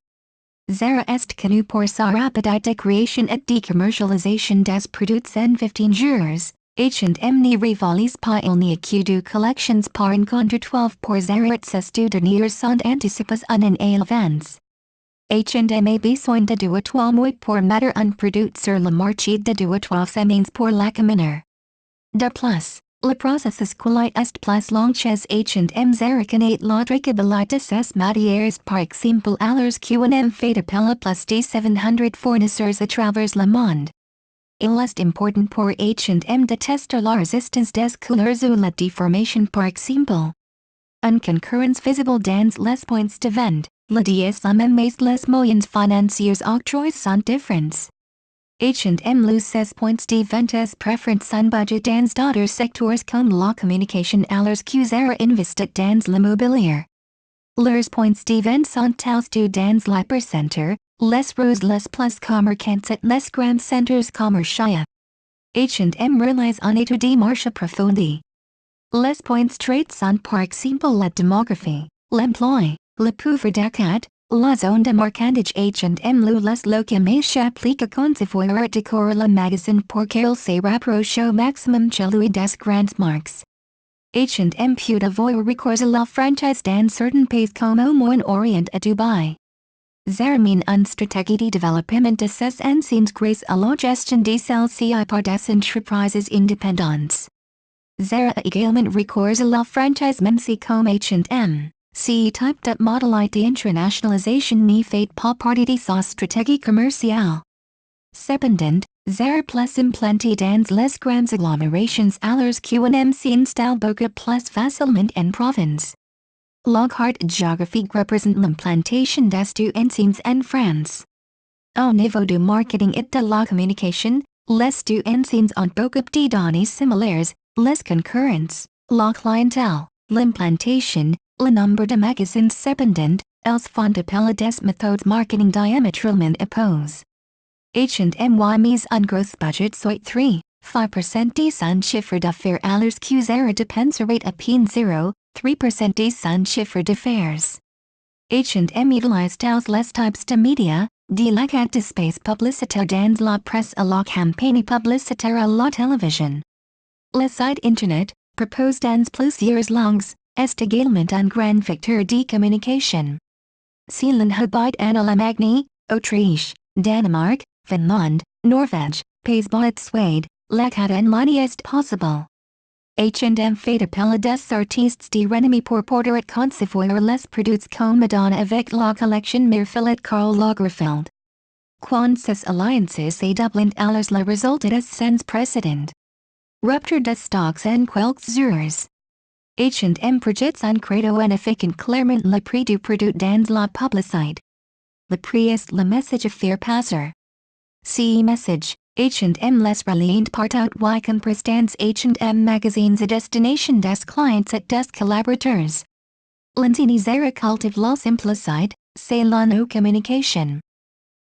Zara est connu pour sa rapidité de création et de commercialisation des produits en 15 jours. H&M ne rivalise pas il n'y a que deux collections par encounter 12 pour Zara et ces deux dernières sont anticipées en un avance. H&M a besoin de 2 à 3 mois pour mettre un produit sur le marché de 2 à 3 semaines pour l'acheter. De plus, le processus quali est plus long chez H&M. Zara connaît la traçabilité de ses matières par exemple alors qu'H&M fait appel à plus de 700 fournisseurs à travers le monde. Il est important pour H&M de tester la résistance des couleurs ou la déformation par exemple. Une concurrence visible dans les points de vente, la dièse la même mais les moyens financiers octroyés sont différents. H&M loue ses points de vente préférence en budget dans d'autres secteurs comme la communication alors que Zara investit dans l'immobilier. Leurs points de vente sont tels que dans l'hypercentre, les rues les plus commerçantes et les grands centres commerciaux. H&M réalise une étude de marché approfondie. Les points traits sont par exemple la démographie, l'emploi, le pouvoir d'achat, la zone de marchandage. H&M loue les locaux s'applique à concevoir et décorer le magasin pour qu'il se rapproche au maximum celui des grandes marques. H&M peut avoir recours à la franchise dans certains pays comme au Moyen-Orient et Dubaï. Zara mène une stratégie de développement de ses enseignes grâce à la gestion de celles-ci par des entreprises indépendantes. Zara a également recours à la franchise même si comme H&M. Ce type de modalité internationalisation ne fait pas partie de sa stratégie commerciale. Cependant, Zara plus implanté dans les grandes agglomérations alors qu'H&M s'installe beaucoup plus facilement en province. La carte géographique représente l'implantation des deux enseignes en France. Au niveau du marketing et de la communication, les deux enseignes ont beaucoup de données similaires, les concurrents, la clientèle, l'implantation, le nombre de magasins. Cependant, elles font appel à des méthodes marketing diamétralement opposées. H&M y mise un gros budget soit 3% de son chiffre d'affaires alors que Zara dépenserait à peine 0,3% de son chiffre d'affaires. H&M utilise tous les types de médias, de la carte d'espace publicitaire dans la presse à la campagne publicitaire à la télévision. Le site internet, proposé dans plusieurs langues, est également un grand vecteur de communication. S'il habite en Allemagne, Autriche, Danemark, Finlande, Norvège, Pays-Bas et Suède, l'achat en ligne est possible. H&M fait appel à des artistes de renommée pour porter et concevoir les produits comme Madonna avec la collection Mirfield et Karl Lagerfeld. Quand ces alliances se doublent alors le résultat est sans précédent. Rupture de stocks en quelques jours. H&M projette un credo efficient clairement le prix du produit dans la publicité. Le prix est le message à faire passer. Ce message, H&M les reliant partout y compris dans H&M magazines à destination des clients et des collaborateurs. L'enseigne Zara cultive la simplicité, c'est la no communication.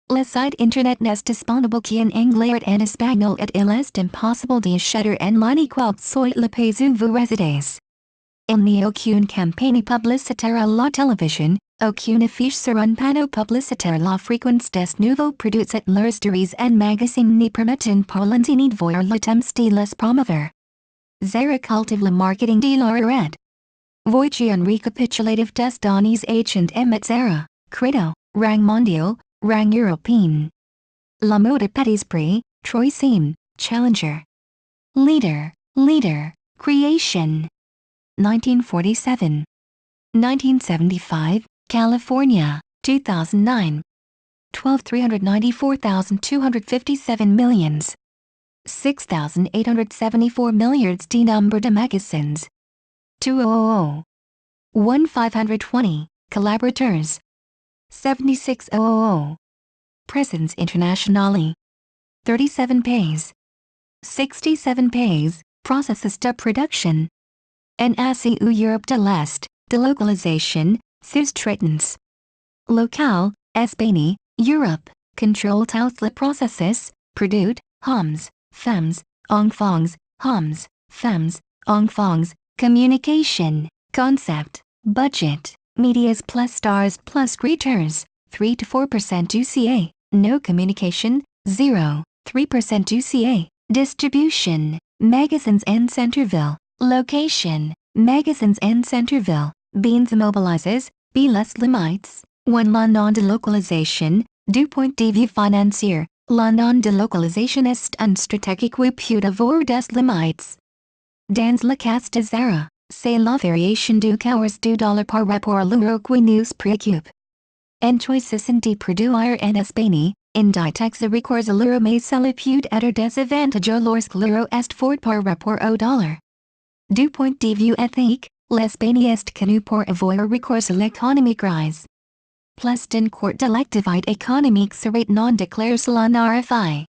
Le site internet n'est disponible qu'en anglais et en espagnol et il est impossible d'acheter en ligne quel soit le pays où vous résidez. Il n'y a aucune campagne publicitaire à la télévision, Aucune affiche sur un panneau publicitaire la fréquence des nouveaux produits et leurs stories en magazine ne permettent pas l'enseignant de voir le temps de les promouvoir. Zara cultive le marketing de la red. Voici un récapitulatif des données H&M et Zara, Credo, rang mondial, rang européen. La mode petit prix, troisième, challenger. Leader, creation. 1947. 1975, California, 2009. 394,257 millions. 6,874 milliards de number de magazines. 2,000. 1,520, collaborateurs. 76,000. Presence internationally. 37 pays. 67 pays, processes de production. NACU Europe de l'Est, delocalization, sous-traitance. Local, Espagne, Europe, control tous les processus, produit, hommes, femmes, enfants, communication, concept, budget, medias plus stars plus creators, 3 to 4% du CA, no communication, 0.3% du CA, distribution, magazines and Centerville, location, magazines and Centerville, Beans immobilizes, B les limites, 1 la non-delocalisation, du point de vue financier, la non-delocalisation est un stratégique pour avoir des limites. Dans le cas de Zara, c'est la variation du cours du dollar par rapport à l'euro qui nous préoccupe. En choisissant de produire en Espagne, Inditex recours à l'euro mais cela peut être désavantageux lorsque l'euro est fort par rapport au dollar. Du point de vue éthique, l'Espagne est connue pour avoir recours à l'économie grise. Plus d'un quart de l'activité économique serait non déclarée selon RFI.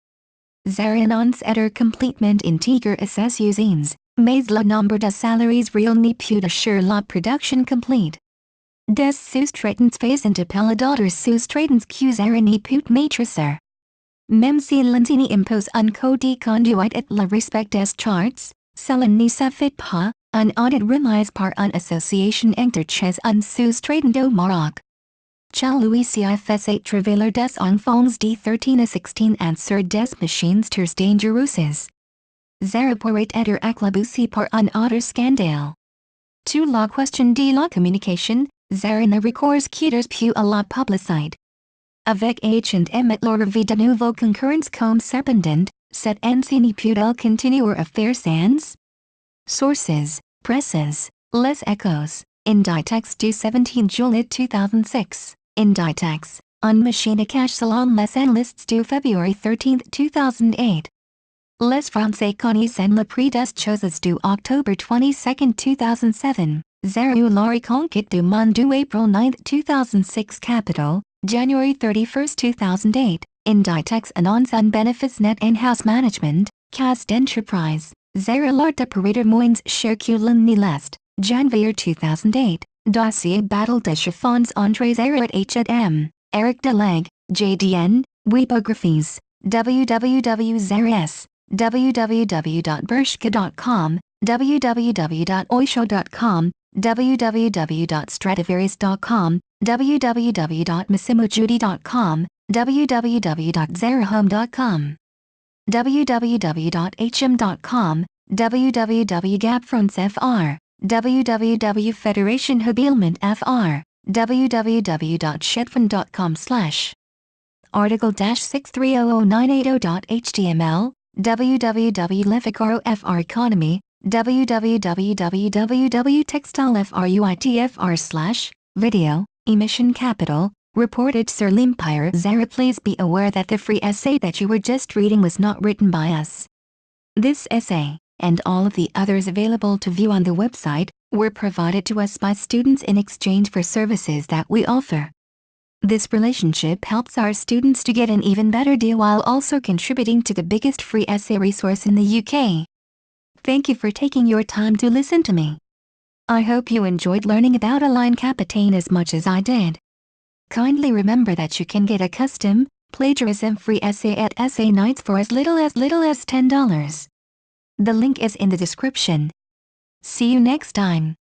Zara annonce être complètement intègre à ses usines, mais le nombre de salariés réels ne peut assurer la production complète. Des sous-traitants faisant appel à d'autres sous-traitants que Zara ne peut maîtriser. Même si l'enseigne impose un code de conduite et le respect des charts, cela ne se fait pas, un audit remise par une association entre chez un sous-traitant au Maroc. Chalui fait travailler des enfants de 13 à 16 ans sur des machines très dangereuses. Zara pourrait être éclaboussé par un autre scandale. To la question de la communication, Zara ne recours que peu à la publicité. Avec H&M et leur vie de nouveau concurrence comme cependant, cette enseigne peut-elle continuer à faire sans? Sources, presses, Les Echos, Inditex du 17 juillet 2006, Inditex, une machine à cash selon les analysts du February 13, 2008. Les Français connaissent le prix des choses du October 22, 2007, Zara la reconquête du monde du April 9, 2006 Capital, January 31, 2008, Inditex annonce un bénéfice net in-house management, cas d'entreprise, Zara l'art d'opérateur moins cher que l'est, Janvier 2008, dossier battle des chiffons entre Zara et H&M, Eric Deleg, JDN, Webographies, www.zaras, www.bershka.com, www.oisho.com, www.stradivarius.com, www.massimojudy.com, www.zarahome.com, www.hm.com, www.gapfrontfr, www.federationhabilmentfr, www.shedfund.com/ article-6300980.html, www.lefigaro.fr economy, www.textilefruitfr/ video, emission capital, reported sur l'Empire. Zara. Please be aware that the free essay that you were just reading was not written by us. This essay, and all of the others available to view on the website, were provided to us by students in exchange for services that we offer. This relationship helps our students to get an even better deal while also contributing to the biggest free essay resource in the UK. Thank you for taking your time to listen to me. I hope you enjoyed learning about Align Capitaine as much as I did. Kindly remember that you can get a custom, plagiarism-free essay at Essay Nights for as little as $10. The link is in the description. See you next time.